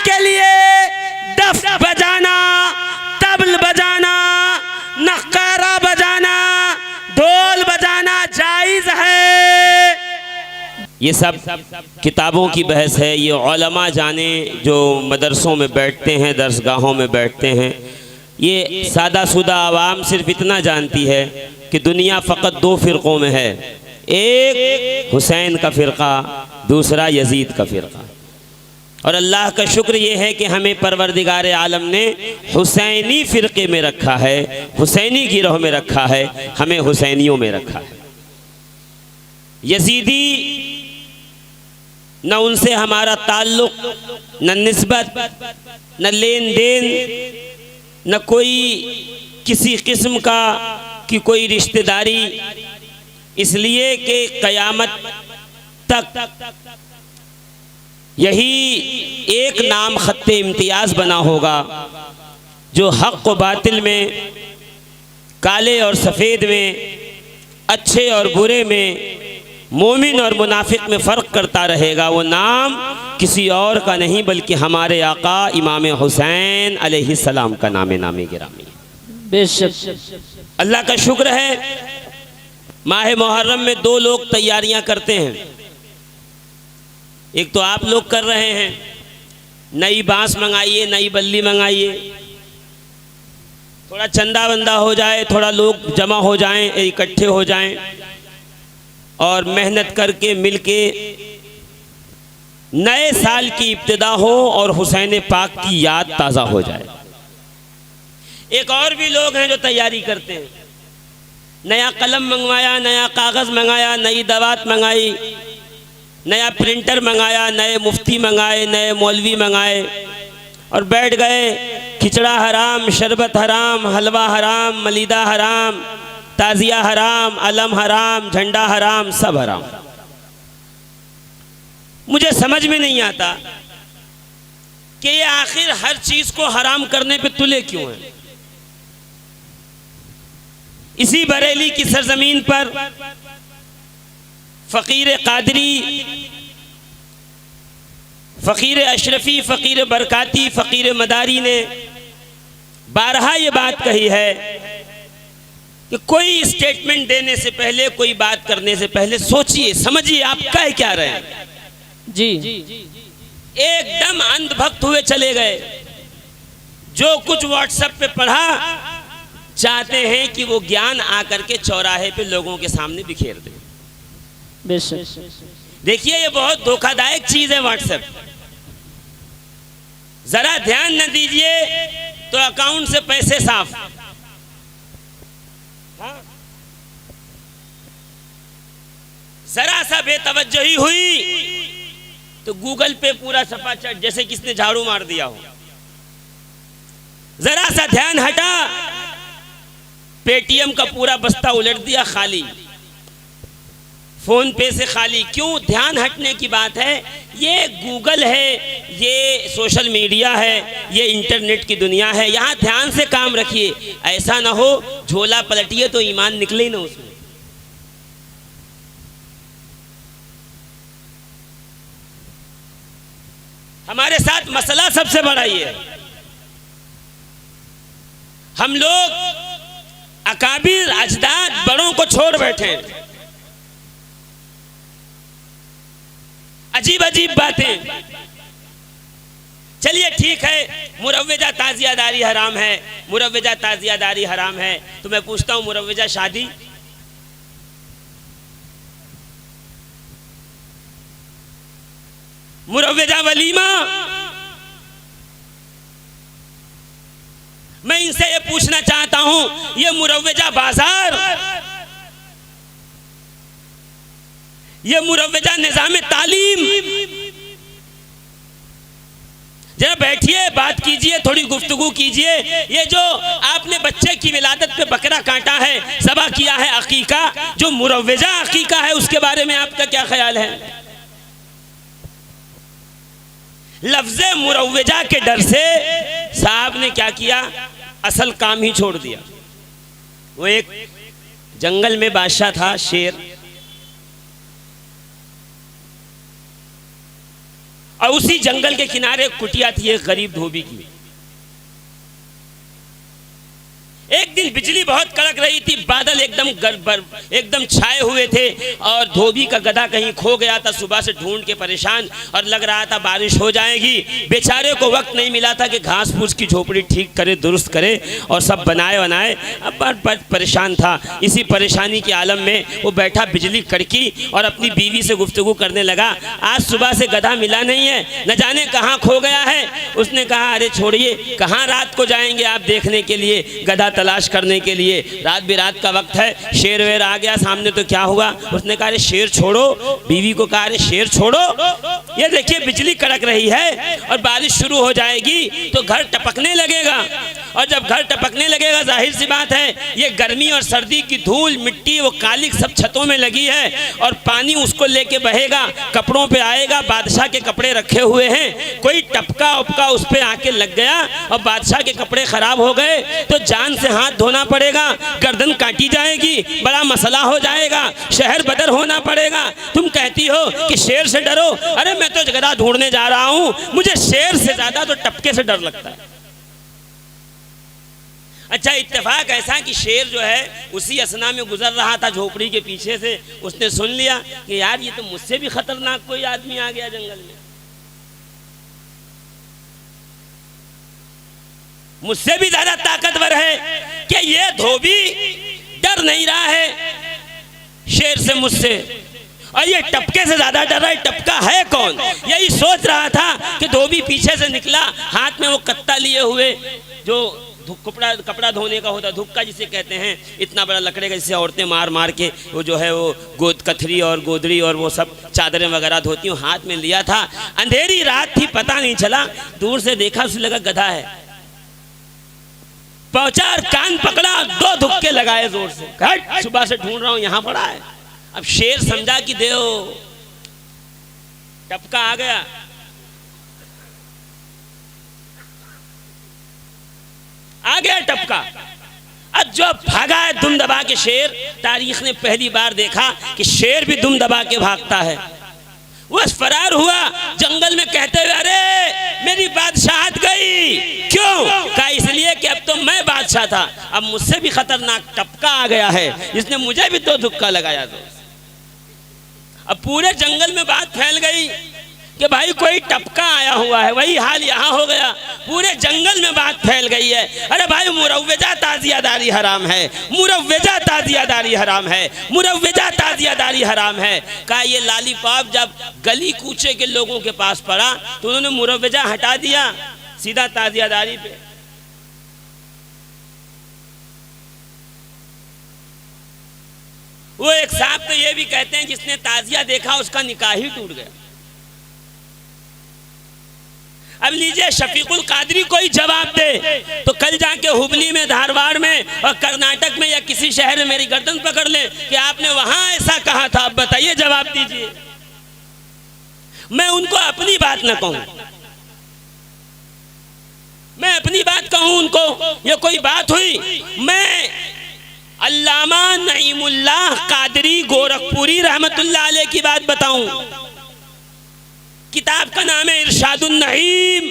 के लिए दफ बजाना, तबल बजाना, नक्कारा बजाना, ढोल बजाना जायज़ है। ये सब किताबों की बहस है। ये उलमा जाने जो मदरसों में बैठते हैं, दरसगाहों में बैठते हैं। ये सादा सुदा आवाम सिर्फ इतना जानती है कि दुनिया फ़कत दो फ़िरक़ों में है, एक हुसैन का फ़िरक़ा, दूसरा यजीद का फ़िरक़ा। और अल्लाह का शुक्र ये है कि हमें परवरदिगार आलम ने हुसैनी फ़िरक़े में रखा है, हुसैनी गिरोह में रखा है, हमें हुसैनियों में रखा है। यजीदी न उनसे हमारा ताल्लुक़, न निस्बत, न लेन देन, न कोई किसी किस्म का की कोई रिश्तेदारी, इसलिए कि क़यामत तक यही एक नाम ख़त्ते इम्तियाज़ बना होगा जो हक़ व बातिल में, काले और सफ़ेद में, अच्छे और बुरे में, मोमिन और मुनाफिक में फ़र्क करता रहेगा। वो नाम किसी और का नहीं बल्कि हमारे आका इमाम हुसैन अलैहिस्सलाम का नामे गिरामी। बेशक अल्लाह का शुक्र है माह मुहर्रम में दो लोग तैयारियां करते हैं। एक तो आप लोग कर रहे हैं, नई बांस मंगाइए, नई बल्ली मंगाइए, थोड़ा चंदा बंदा हो जाए, थोड़ा लोग जमा हो जाएं, इकट्ठे हो जाएं और मेहनत करके मिलके नए साल की इब्तिदा हो और हुसैन पाक की याद ताज़ा हो जाए। एक और भी लोग हैं जो तैयारी करते हैं, नया कलम मंगवाया, नया कागज़ मंगाया, नई दवात मंगाई, नया प्रिंटर मंगाया, नए मुफ्ती मंगाए, नए मौलवी मंगाए और बैठ गए। खिचड़ा हराम, शरबत हराम, हलवा हराम, मलीदा हराम, ताज़िया हराम, अलम हराम, झंडा हराम, सब हराम। मुझे समझ में नहीं आता कि ये आखिर हर चीज़ को हराम करने पे तुले क्यों हैं। इसी बरेली की सरजमीन पर फ़कीर कादरी, फ़कीर अशरफी, फ़कीर बरकाती, फ़कीर मदारी ने बारहा ये बात कही है कि कोई स्टेटमेंट देने से पहले, कोई बात करने से पहले सोचिए, समझिए आप कह क्या रहे हैं। जी एकदम अंधभक्त हुए चले गए। जो कुछ व्हाट्सएप पे पढ़ा, चाहते हैं कि वो ज्ञान आकर के चौराहे पे लोगों के सामने बिखेर दे। बेशक देखिए ये बहुत धोखादायक चीज है व्हाट्सएप। जरा ध्यान न दीजिए तो अकाउंट से पैसे साफ। जरा सा बेतवज्जही हुई तो गूगल पे पूरा सपाचट जैसे किसने झाड़ू मार दिया हो। जरा सा ध्यान हटा, पेटीएम का पूरा बस्ता उलट दिया खाली, फोन पे से खाली। क्यों? ध्यान हटने की बात है। ये गूगल है, ये सोशल मीडिया है, ये इंटरनेट की दुनिया है। यहाँ ध्यान से काम रखिए, ऐसा ना हो झोला पलटिए तो ईमान निकले ही ना उसमें। हमारे साथ मसला सबसे बड़ा ये है, हम लोग अकाबिर अजदाद बड़ों को छोड़ बैठे। अजीब अजीब बातें। चलिए ठीक है, मुरव्वजा ताजियादारी हराम है, मुरव्वजा ताजियादारी हराम है, तो मैं पूछता हूं मुरव्वजा शादी? मुरव्वजा वलीमा? मैं इनसे ये पूछना चाहता हूं, ये मुरव्वजा बाजार, ये मुरव्वजा निज़ाम तालीम? जरा बैठिए, बात कीजिए, थोड़ी गुफ्तगू कीजिए। ये जो आपने बच्चे की विलादत पे बकरा काटा है, ज़बह किया है अकीका, जो मुरव्वजा अकीका है, उसके बारे में आपका क्या ख्याल है? लफ्ज़े मुरव्वजा के डर से साहब ने क्या किया, असल काम ही छोड़ दिया। वो एक जंगल में बादशाह था, शेर, और उसी जंगल के किनारे एक कुटिया थी एक गरीब धोबी की। एक दिन बिजली बहुत कड़क रही थी, बादल एकदम छाए हुए थे और धोबी का गधा कहीं खो गया था। सुबह से ढूंढ के परेशान और लग रहा था बारिश हो जाएगी। बेचारे को वक्त नहीं मिला था कि घास फूस की झोपड़ी ठीक करे, दुरुस्त करे और सब बनाए। अब परेशान था। इसी परेशानी के आलम में वो बैठा बिजली कड़की और अपनी बीवी से गुफ्तगू करने लगा। आज सुबह से गधा मिला नहीं है, न जाने कहाँ खो गया है। उसने कहा अरे छोड़िए, कहाँ रात को जाएंगे आप देखने के लिए, गधा तलाश करने के लिए, रात बिरात का वक्त है। शेर वेर आ गया सामने तो क्या हुआ। उसने कहा अरे शेर छोड़ो, बीवी को कहा अरे शेर छोड़ो, ये देखिए बिजली कड़क रही है और बारिश शुरू हो जाएगी तो घर टपकने लगेगा। और जब घर टपकने लगेगा जाहिर सी बात है ये गर्मी और सर्दी की धूल मिट्टी वो कालिक सब छतों में लगी है और पानी उसको लेके बहेगा, कपड़ों पे आएगा। बादशाह के कपड़े रखे हुए हैं, कोई टपका उपका उस पे आके लग गया और बादशाह के कपड़े खराब हो गए तो जान से हाथ धोना पड़ेगा, गर्दन काटी जाएगी, बड़ा मसला हो जाएगा, शहर बदर होना पड़ेगा। तुम कहती हो कि शेर से डरो, अरे मैं तो गधा ढूंढने जा रहा हूं, मुझे शेर से ज्यादा तो टपके से डर लगता है। अच्छा इत्तेफाक ऐसा कि शेर जो है उसी असना में गुजर रहा था झोपड़ी के पीछे से। उसने सुन लिया कि यार ये तो मुझसे भी खतरनाक कोई आदमी आ गया जंगल में, मुझसे भी ज्यादा ताकतवर है कि ये धोबी डर नहीं रहा है शेर से मुझसे, और ये टपके से ज्यादा डर रहा है। टपका है कौन, यही सोच रहा था कि धोबी पीछे से निकला, हाथ में वो कत्ता लिए हुए जो कपड़ा धोने का होता, धुक्का जिसे कहते हैं, इतना बड़ा लकड़े का जिसे औरतें मार मार के वो जो है वो गोद कथरी और गोदड़ी और वो सब चादरें वगैरह धोती हूँ, हाथ में लिया था। अंधेरी रात थी, पता नहीं चला, दूर से देखा उसे लगा गधा है। पहुंचा और कान पकड़ा, 2 धुक्के लगाए जोर से, हट सुबह से ढूंढ रहा हूं यहां पड़ा है। अब शेर समझा कि देओ टपका आ गया, आ गया टपका। अब जो भागा है दुम दबा के शेर, तारीख ने पहली बार देखा कि शेर भी दुम दबा के भागता है। वो फरार हुआ जंगल में कहते हुए अरे मेरी बादशाहत गई। क्यों? कहा इसलिए कि अब तो मैं बादशाह था, अब मुझसे भी खतरनाक टपका आ गया है, इसने मुझे भी 2 धुक्का लगाया। तो अब पूरे जंगल में बात फैल गई कि भाई कोई टपका आया हुआ है। वही हाल यहाँ हो गया, पूरे जंगल में बात फैल गई है। अरे भाई मुरव्वजा ताजियादारी हराम है, मुरव्वजा ताजियादारी हराम है, मुरव्वजा ताजियादारी हराम है। कहा ये लालीपॉप जब गली कूचे के लोगों के पास पड़ा तो उन्होंने मुरव्वजा हटा दिया, सीधा ताजियादारी पे। वो एक साहब तो ये भी कहते हैं जिसने ताजिया देखा उसका निकाह ही टूट गया। अब लीजिए शफीकुल कादरी कोई जवाब दे तो कल जाके हुबली में, धारवाड़ में और कर्नाटक में या किसी शहर में मेरी गर्दन पकड़ ले कि आपने वहां ऐसा कहा था। अब बताइए, जवाब दीजिए। मैं उनको अपनी बात ना कहूं, मैं अपनी बात कहूं उनको, ये कोई बात हुई? मैं अल्लामा नईमुल्लाह कादरी गोरखपुरी रहमतुल्लाह अलैह की बात बताऊं। किताब का नाम है इरशादुन नईम।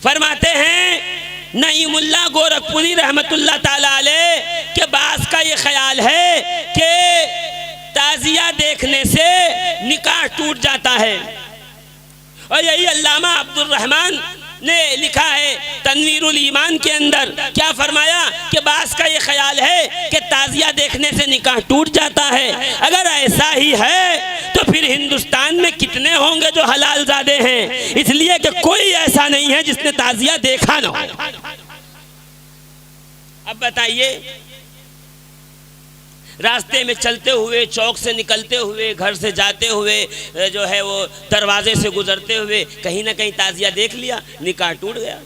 फरमाते हैं नईमुल्लाह गोरखपुरी रहमतुल्लाह ताला अलैह के बास का ये ख्याल है कि ताजिया देखने से निकाह टूट जाता है। और यही अल्लामा अब्दुल रहमान ने लिखा है तनवीरुल ईमान के अंदर, क्या फरमाया कि बास का ये ख्याल है कि ताजिया देखने से निकाह टूट जाता है। अगर ऐसा ही है तो फिर हिंदुस्तान में कितने होंगे जो हलाल ज़ादे हैं, इसलिए कि कोई ऐसा नहीं है जिसने ताजिया देखा ना हो। अब बताइए, रास्ते में चलते हुए, चौक से निकलते हुए, घर से जाते हुए, जो है वो दरवाजे से गुजरते हुए कहीं ना कहीं ताजिया देख लिया, निकाह टूट गया।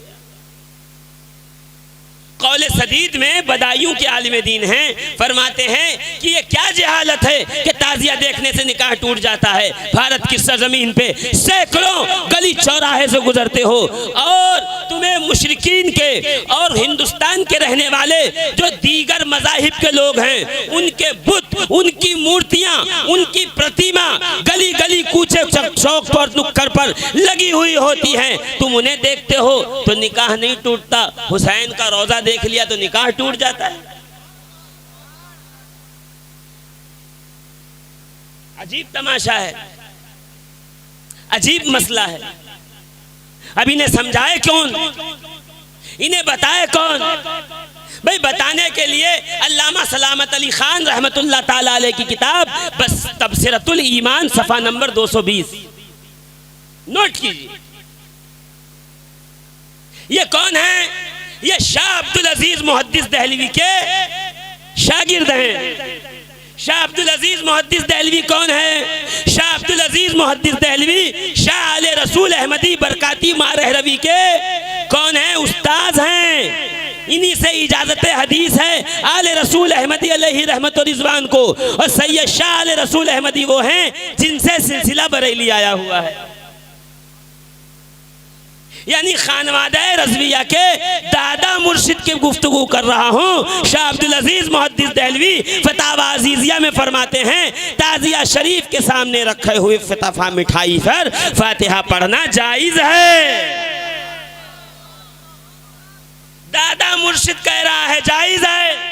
कौले सदीद में बदायूं के आलिम दीन हैं, फरमाते हैं कि ये क्या जहालत है कि ताजिया देखने से निकाह टूट जाता है। भारत की सरजमीन पे सैकड़ों गली चौराहे से गुजरते हो और तुम्हें मुशरिकीन के और हिंदुस्तान के रहने वाले जो दीगर मज़ाहिब के लोग हैं उनके बुत बुत, उनकी मूर्तियां, उनकी प्रतिमा गली गली कूचे चौक पर नुक्कड़ पर लगी हुई होती हैं। तुम उन्हें देखते हो तो निकाह नहीं टूटता, हुसैन का रोजा देख लिया तो निकाह टूट जाता है। अजीब तमाशा है, अजीब मसला है। अब इन्हें समझाए कौन, इन्हें बताए कौन? भाई बताने के लिए अल्लामा सलामत अली खान रहमतुल्लाह ताला अलैह की किताब बस तबसिरतुल ईमान सफ़ा नंबर 220 नोट कीजिए। ये कौन है? ये शाह अब्दुल अजीज मुहद्दिस दहलवी के शागिर्द हैं। शाह अब्दुल अजीज मुहद्दिस दहलवी कौन है? शाह अब्दुल अजीज मुहद्दिस दहलवी शाह आले रसूल अहमदी बरकाती मारहरवी के कौन है? उस्ताद हैं। इन्हीं से इजाजत हदीस है आले रसूल अहमदी अलैहि रहमत व रिज़वान को, और सैयद शाह आले रसूल अहमदी वो हैं जिनसे सिलसिला बरेली आया हुआ है। यानी खानवादा रज़विया के दादा मुर्शिद की गुफ्तगू कर रहा हूँ। शाह अब्दुल अजीज मुहद्दिस दहलवी फतावा अजीजिया में फरमाते हैं, ताजिया शरीफ के सामने रखे हुए फतफा मिठाई पर फातिहा पढ़ना जायज़ है। दादा मुर्शिद कह रहा है जायज़ है।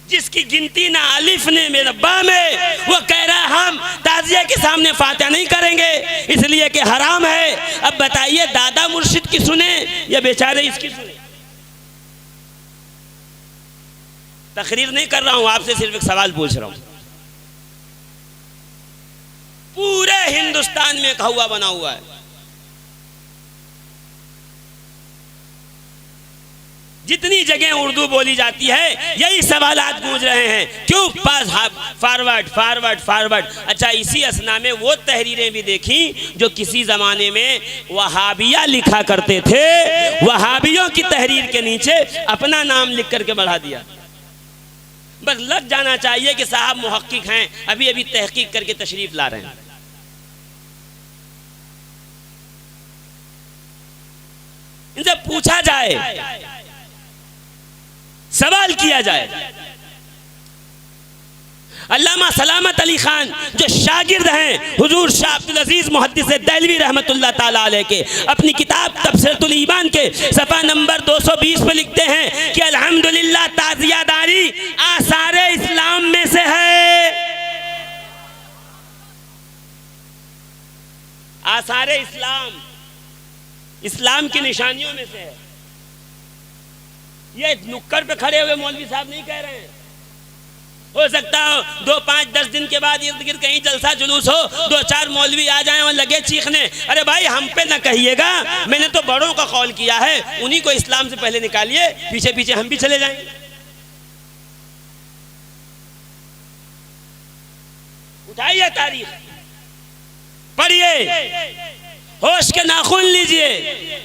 जिसकी गिनती ना अलिफ ने में बा में, वो कह रहा है हम ताजिया के सामने फातिहा नहीं करेंगे इसलिए कि हराम है। अब बताइए दादा मुर्शिद की सुने या बेचारे इसकी सुने? तकरीर नहीं कर रहा हूं, आपसे सिर्फ एक सवाल पूछ रहा हूं। पूरे हिंदुस्तान में कौवा बना हुआ है, जितनी जगह उर्दू बोली जाती है यही सवालात गूंज रहे हैं, क्यों पास फॉरवर्ड फॉरवर्ड फॉरवर्ड। अच्छा, इसी असना में वो तहरीरें भी देखी जो किसी ज़माने में वहाबिया लिखा करते थे, वहाबियों की तहरीर के नीचे अपना नाम लिख करके बढ़ा दिया। बस लग जाना चाहिए कि साहब मुहक्किक हैं, अभी अभी तहकीक करके तशरीफ ला रहे हैं। इनसे पूछा जाए, सवाल किया जाए। अल्लामा सलामत अली खान जो शागिर्द हैं हुजूर शाह अब्दुल अजीज मुहद्दिस दहलवी रहमतुल्लाह ताला अलैह के, अपनी किताब तबसिरतुल ईमान के सफ़ा नंबर 220 पे लिखते हैं कि अल्हम्दुलिल्लाह ताज़ियादारी आसारे इस्लाम में से है। आसारे इस्लाम, इस्लाम की निशानियों में से है। ये नुक्कड़ पे खड़े हुए मौलवी साहब नहीं कह रहे हैं। हो सकता हो 2, 5, 10 दिन के बाद इर्द गिर्द कहीं जलसा जुलूस हो, 2-4 मौलवी आ जाएं और लगे चीखने, अरे भाई हम पे ना कहिएगा, मैंने तो बड़ों का कौल किया है, उन्हीं को इस्लाम से पहले निकालिए, पीछे पीछे हम भी चले जाएंगे। उठाइए तारीख, पढ़िए, होश के नाखून लीजिए।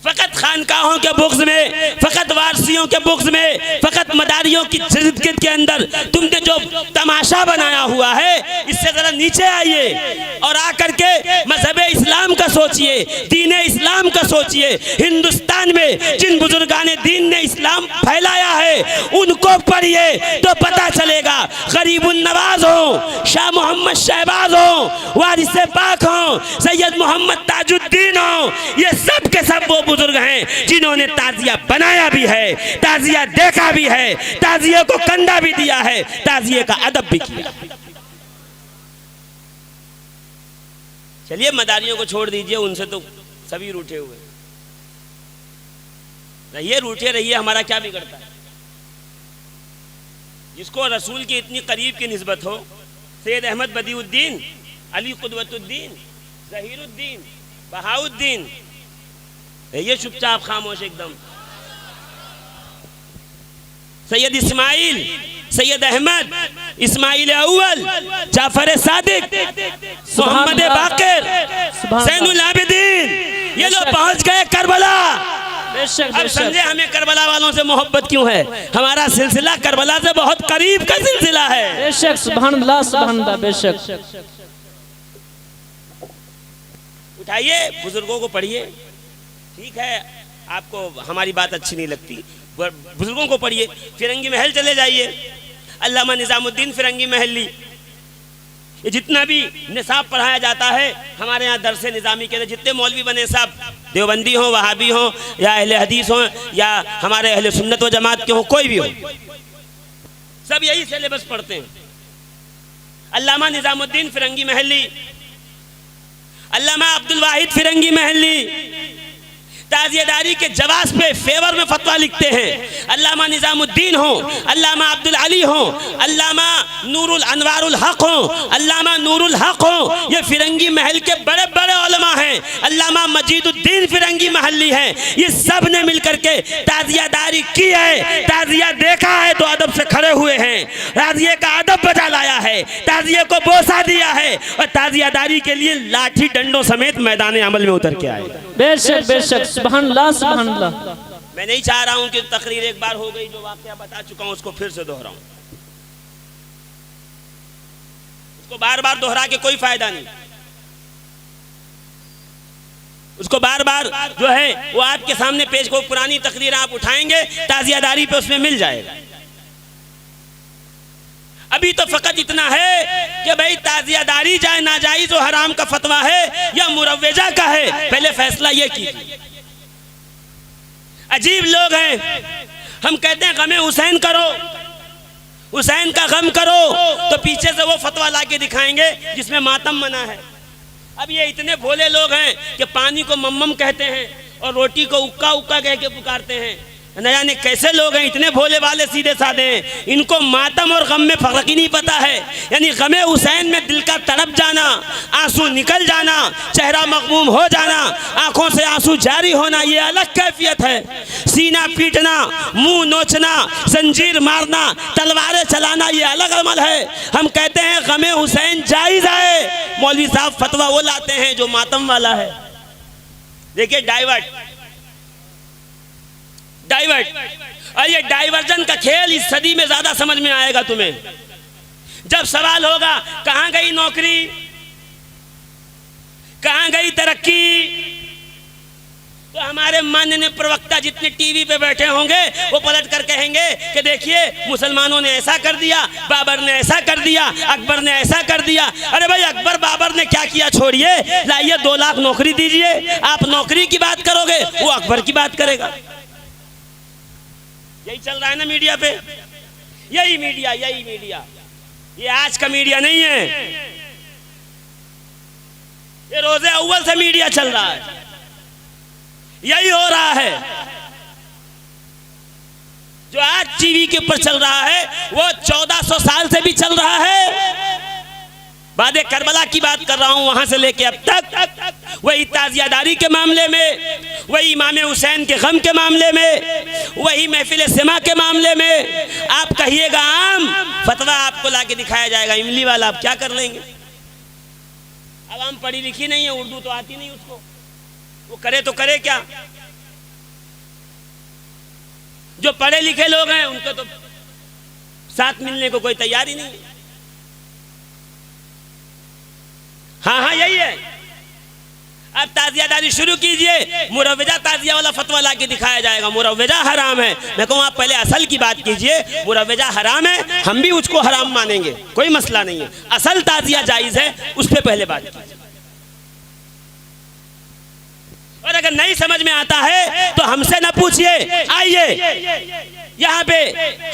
फकत खानकाहों के बुग़्ज़ में, फकत वारसियों के बुग़्ज़ में, फकत मदारियों की जिद के अंदर तुमने जो तमाशा बनाया हुआ है, इससे ज़रा नीचे आइए और आकर के मज़हब इस्लाम का सोचिए, दीन इस्लाम का सोचिए। हिंदुस्तान में जिन बुजुर्गाने दीन ने इस्लाम फैलाया है उनको पढ़िए तो पता चलेगा। गरीबुन नवाज हो, शाह मोहम्मद शहबाज हो, वारिस पाक हो, सैयद मोहम्मद ताजुद्दीन हो, ये सब के सब वो बुजुर्ग हैं जिन्होंने ताजिया बनाया भी है, ताजिया देखा भी है, ताजिया को कंधा भी दिया है, ताजिया का अदब भी किया। चलिए मदारियों को छोड़ दीजिए, उनसे तो सभी रूठे हुए रहिए, रूठे रहिए, हमारा क्या बिगड़ता है। जिसको रसूल की इतनी करीब की निस्बत हो, सैयद अहमद बदीउद्दीन, अली कुदवतुद्दीन, ज़हीरुद्दीन, बहाउद्दीन, ये चुपचाप खामोश एकदम। सैयद इस्माइल, सैयद अहमद, इस्माइल अव्वल, जाफर सादिक, मोहम्मद बाकिर, ज़ैनुल आबिदीन, ये लोग पहुंच गए करबला। अब समझे हमें करबला वालों से मोहब्बत क्यों है। हमारा सिलसिला करबला से बहुत करीब का सिलसिला है। बेशक, सुभान अल्लाह, सुभान अल्लाह, बेशक। उठाइए, बुजुर्गों को पढ़िए। ठीक है, आपको हमारी बात अच्छी नहीं लगती, बुजुर्गों को पढ़िए। फिरंगी महल चले जाइए, अल्लामा निजामुद्दीन फिरंगी महली, ये जितना भी निसाब पढ़ाया जाता है हमारे यहाँ दरस निज़ामी के, जितने मौलवी बने सब देवबंदी हों, वहाबी हों, या अहले हदीस हों, या हमारे अहले सुन्नत व जमात के हों, कोई भी हो, सब यही सिलेबस पढ़ते हैं। अल्लामा निजामुद्दीन फिरंगी महली, अल्लामा अब्दुल वाहिद फिरंगी महली ताज़ियेदारी के जवाब पे फेवर में फतवा लिखते हैं। अल्लामा निजामुद्दीन हो, अल्लामा अब्दुल अली हो, अल्लामा नूरुल अनवारुल हक हो, अल्लामा नूरुल हक हो, ये फिरंगी महल के बड़े बड़े उलमा हैं। अल्लामा मजीदुद्दीन फिरंगी महली हैं। ये सब ने मिलकर के ताज़ियेदारी की है। ताज़िया देखा है तो अदब से खड़े हुए हैं, ताज़िये का अदब बजा लाया है, ताज़िये को बोसा दिया है और ताज़ियेदारी के लिए लाठी डंडों समेत मैदान अमल में उतर के आए। बेशक बेशक, सुभानअल्लाह सुभानअल्लाह। मैं नहीं चाह रहा हूं कि तकरीर एक बार हो गई, जो वाकया बता चुका हूं उसको फिर से दोहराऊं। उसको बार बार दोहरा के कोई फायदा नहीं। उसको बार बार जो है वो आपके सामने पेश को, पुरानी तकरीर आप उठाएंगे ताज़ियादारी पे उसमें मिल जाएगा। अभी तो फकत इतना है कि भाई ताज़ियादारी जाए नाजायज और हराम का फतवा है या मुरव्वजा का है, पहले फैसला ये कीजिए। अजीब लोग हैं, हम कहते हैं गमे हुसैन करो, हुसैन का गम करो, तो पीछे से वो फतवा लाके दिखाएंगे जिसमें मातम मना है। अब ये इतने भोले लोग हैं कि पानी को मम्मम कहते हैं और रोटी को उक्का उक्का कह के पुकारते हैं। न जाने कैसे लोग हैं, इतने भोले वाले सीधे साधे हैं, इनको मातम और गम में फर्क ही नहीं पता है। यानी गमे हुसैन में दिल का तड़प जाना, आंसू निकल जाना, चेहरा मगमूम हो जाना, आंखों से आंसू जारी होना, ये अलग कैफियत है। सीना पीटना, मुंह नोचना, जंजीर मारना, तलवारें चलाना, ये अलग अमल है। हम कहते हैं गमे हुसैन जायज है, मौलवी साहब फतवा वो लाते हैं जो मातम वाला है। देखिए डाइवर्ट, और ये डाइवर्जन का खेल इस सदी में ज्यादा समझ में आएगा तुम्हें। जब सवाल होगा कहां गई नौकरी, कहां गई तरक्की, तो हमारे माननीय प्रवक्ता जितने टीवी पे बैठे होंगे वो पलट कर कहेंगे कि देखिए मुसलमानों ने ऐसा कर दिया, बाबर ने ऐसा कर दिया, अकबर ने ऐसा कर दिया। अरे भाई अकबर बाबर ने क्या किया छोड़िए, लाइए 2 लाख नौकरी दीजिए। आप नौकरी की बात करोगे, वो अकबर की बात करेगा। यही चल रहा है ना मीडिया पे, यही मीडिया। ये आज का मीडिया नहीं है, ये रोजे अव्वल से मीडिया चल रहा है। यही हो रहा है जो आज टीवी के ऊपर चल रहा है, वो 1400 साल से भी चल रहा है। वादे करबला की बात कर रहा हूं, वहां से लेके अब तक वही ताज़ियादारी के मामले में, वही इमाम हुसैन के गम के मामले में, वही महफिल सिमा के मामले में। आप कहिएगा आम फतवा आपको लाके दिखाया जाएगा इमली वाला, आप क्या कर लेंगे? अब हम पढ़ी लिखी नहीं है, उर्दू तो आती नहीं उसको, वो करे तो करे क्या? जो पढ़े लिखे लोग हैं उनको तो साथ मिलने को कोई तैयार ही नहीं है। हाँ यही है। अब ताज़ियादारी शुरू कीजिए, मुरव्वजा ताज़िया वाला फतवा लाके दिखाया जाएगा। मुरव्वजा हराम है, मैं कहूँ आप पहले असल की बात कीजिए। मुरव्वजा हराम है, हम भी उसको हराम मानेंगे, कोई मसला नहीं है। असल ताज़िया जायज़ है, उस पर पहले बात कीजिए। और अगर नहीं समझ में आता है तो हमसे ना पूछिए, आइए यहाँ पे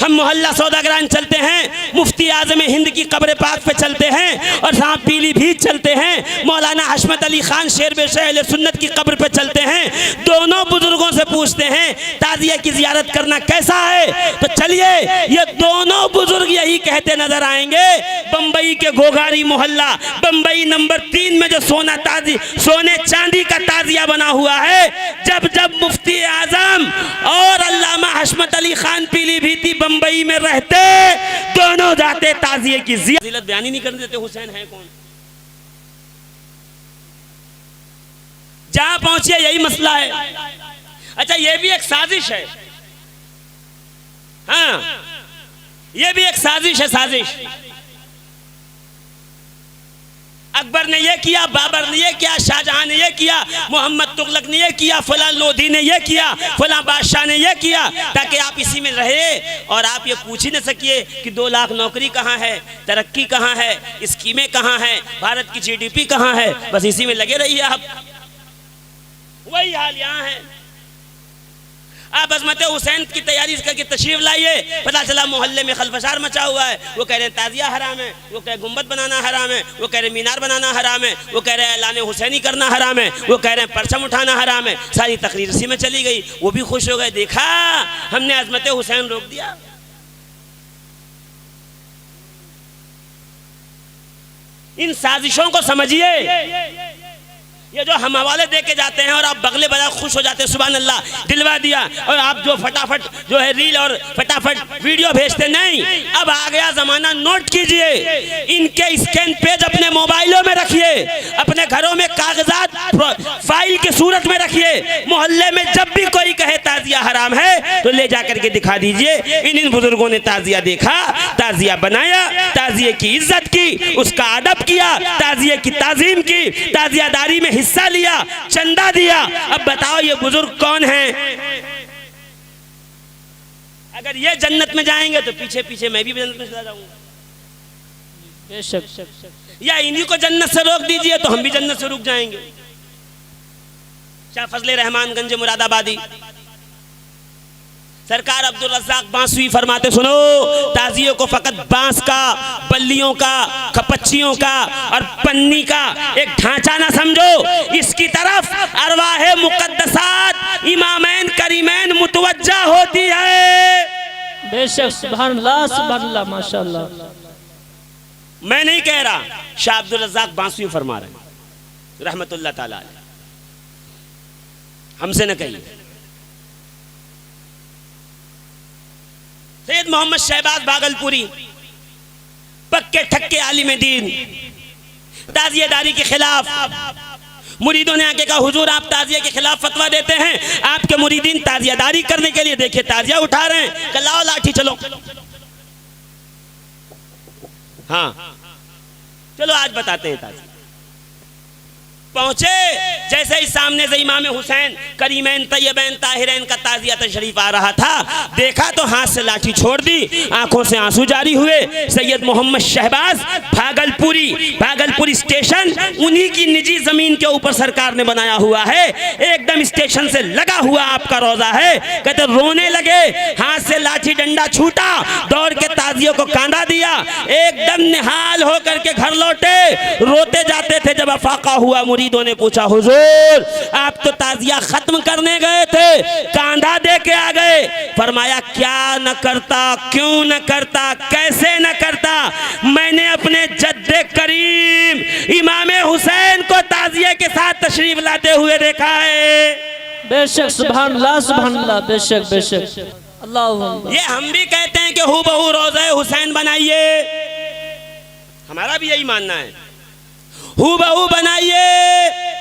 हम मोहल्ला सौदागरान चलते हैं, मुफ्ती आज़म हिंद की कब्र पाक पे चलते हैं, और जहाँ पीलीभीत चलते हैं, मौलाना हशमत अली खान शेरबेश अहले सुन्नत की कब्र पे चलते हैं। दोनों बुजुर्गों से पूछते हैं ताज़िया की ज़ियारत करना कैसा है, तो चलिए ये दोनों बुजुर्ग यही कहते नजर आएंगे। बम्बई के घोघारी मोहल्ला, बम्बई नंबर 3 में जो सोने चांदी का ताज़िया बना हुआ है, जब मुफ्ती आज़म और अल्लामा हशमत अली खान पीलीभीती बंबई में रहते, दोनों जाते ताज़िये की ज़ियारत बयान ही नहीं करने देते हुसैन है कौन। जहां पहुंचे यही मसला है। अच्छा ये भी एक साजिश है, हाँ ये भी एक साजिश है। साजिश अकबर ने ये किया, बाबर ने ये किया, शाहजहां ने ये किया, मोहम्मद तुगलक ने ये किया, फलां लोधी ने ये किया, फलां बादशाह ने ये किया, ताकि आप इसी में रहे और आप ये पूछ ही न सकिए कि 2 लाख नौकरी कहाँ है, तरक्की कहाँ है, स्कीमें कहाँ हैं, भारत की GDP कहाँ है। बस इसी में लगे रहिए आप। वही हाल यहाँ है। आप अज़मत हुसैन की तैयारी करके तशरीफ लाइए, पता चला मोहल्ले में खलफशार मचा हुआ है। वो कह रहे हैं ताजिया हराम है, वो कह रहे गुंबद बनाना हराम है, वो कह रहे मीनार बनाना हराम है, वो कह रहे ऐलान हुसैनी करना हराम है, वो कह रहे हैं परचम उठाना हराम है। सारी तकरीर इसी में चली गई। वो भी खुश हो गए, देखा हमने अज़मत हुसैन रोक दिया। इन साजिशों को समझिए। ये जो हम हवाले दे के जाते हैं और आप बगले बजा खुश हो जाते हैं, सुभान अल्लाह दिलवा दिया, और आप जो फटाफट जो है रील और फटाफट वीडियो भेजते, नहीं। अब आ गया जमाना, नोट कीजिए, इनके स्कैन पेज अपने मोबाइलों में रखिए, अपने घरों में कागजात फाइल की सूरत में रखिए। मोहल्ले में जब भी कोई कहे ताजिया हराम है तो ले जाकर के दिखा दीजिए, इन बुजुर्गों ने ताजिया देखा, ताजिया बनाया, ताजिए की इज्जत की, उसका अदब किया, ताजिए की ताजीम की, ताजियादारी में हिस्सा लिया, चंदा दिया। अब बताओ ये बुजुर्ग कौन है? अगर ये जन्नत में जाएंगे तो पीछे पीछे मैं भी जन्नत में चला जाऊंगा। बेशक। या इन्हीं को जन्नत से रोक दीजिए तो हम भी जन्नत से रुक जाएंगे। शाह फजले रहमान गंज मुरादाबादी सरकार अब्दुल रज़्ज़ाक़ बांसुई फरमाते, सुनो, ताजियों को फकत बांस का, बल्लियों का, खपच्चियों का और पन्नी का एक ढांचा ना समझो, इसकी तरफ अरवाहे मुक़द्दसात इमामैन करीमैन मुतवज्जा होती है। बेशक, सुभान अल्लाह, माशाअल्लाह। मैं नहीं कह रहा, शाह अब्दुल रज़्ज़ाक़ बांसुई फरमा रहे हैं रहमतुल्लाह ताला अलैह, हमसे न कहिए। सैयद मोहम्मद शहबाज भागलपुरी पक्के ठक्के आलिम दीन ताजियादारी के खिलाफ, मुरीदों ने आके कहा, हुजूर आप ताजिया के खिलाफ फतवा देते हैं, आपके मुरीदीन ताजियादारी करने के लिए देखिए ताजिया उठा रहे हैं, कल लाओ लाठी चलो। हाँ चलो आज बताते हैं ताजिया। पहुंचे, जैसे ही सामने से इमाम हुसैन करीमैन तैयबैन ताहिरैन का ताजिया तशरीफ आ रहा था, देखा तो हाथ से लाठी छोड़ दी, आंखों से आंसू जारी हुए। सैयद मोहम्मद शहबाज भागलपुरी स्टेशन उन्हीं की निजी जमीन के ऊपर सरकार ने बनाया हुआ है, एकदम स्टेशन से लगा हुआ आपका रोजा है। कहते रोने लगे, हाथ से लाठी डंडा छूटा, दौड़ के ताजियों को कांधा दिया, एकदम निहाल होकर के घर लौटे, रोते जाते थे। जब अफाका हुआ, मुरीदों ने पूछा, हुजूर आप तो ताजिया खत्म करने गए थे, कांधा दे के आ गए। फरमाया, क्या न करता, क्यों न करता, कैसे न करता, मैंने अपने जद्दे करीम इमाम हुसैन को ताजिया के साथ तशरीफ लाते हुए देखा है। बेशक, सुभान अल्लाह, बेशक बेशक, अल्लाह। ये हम भी कहते हैं कि हूबहू रोज़े हुसैन बनाइए, हमारा भी यही मानना है, हूबहू बनाइए।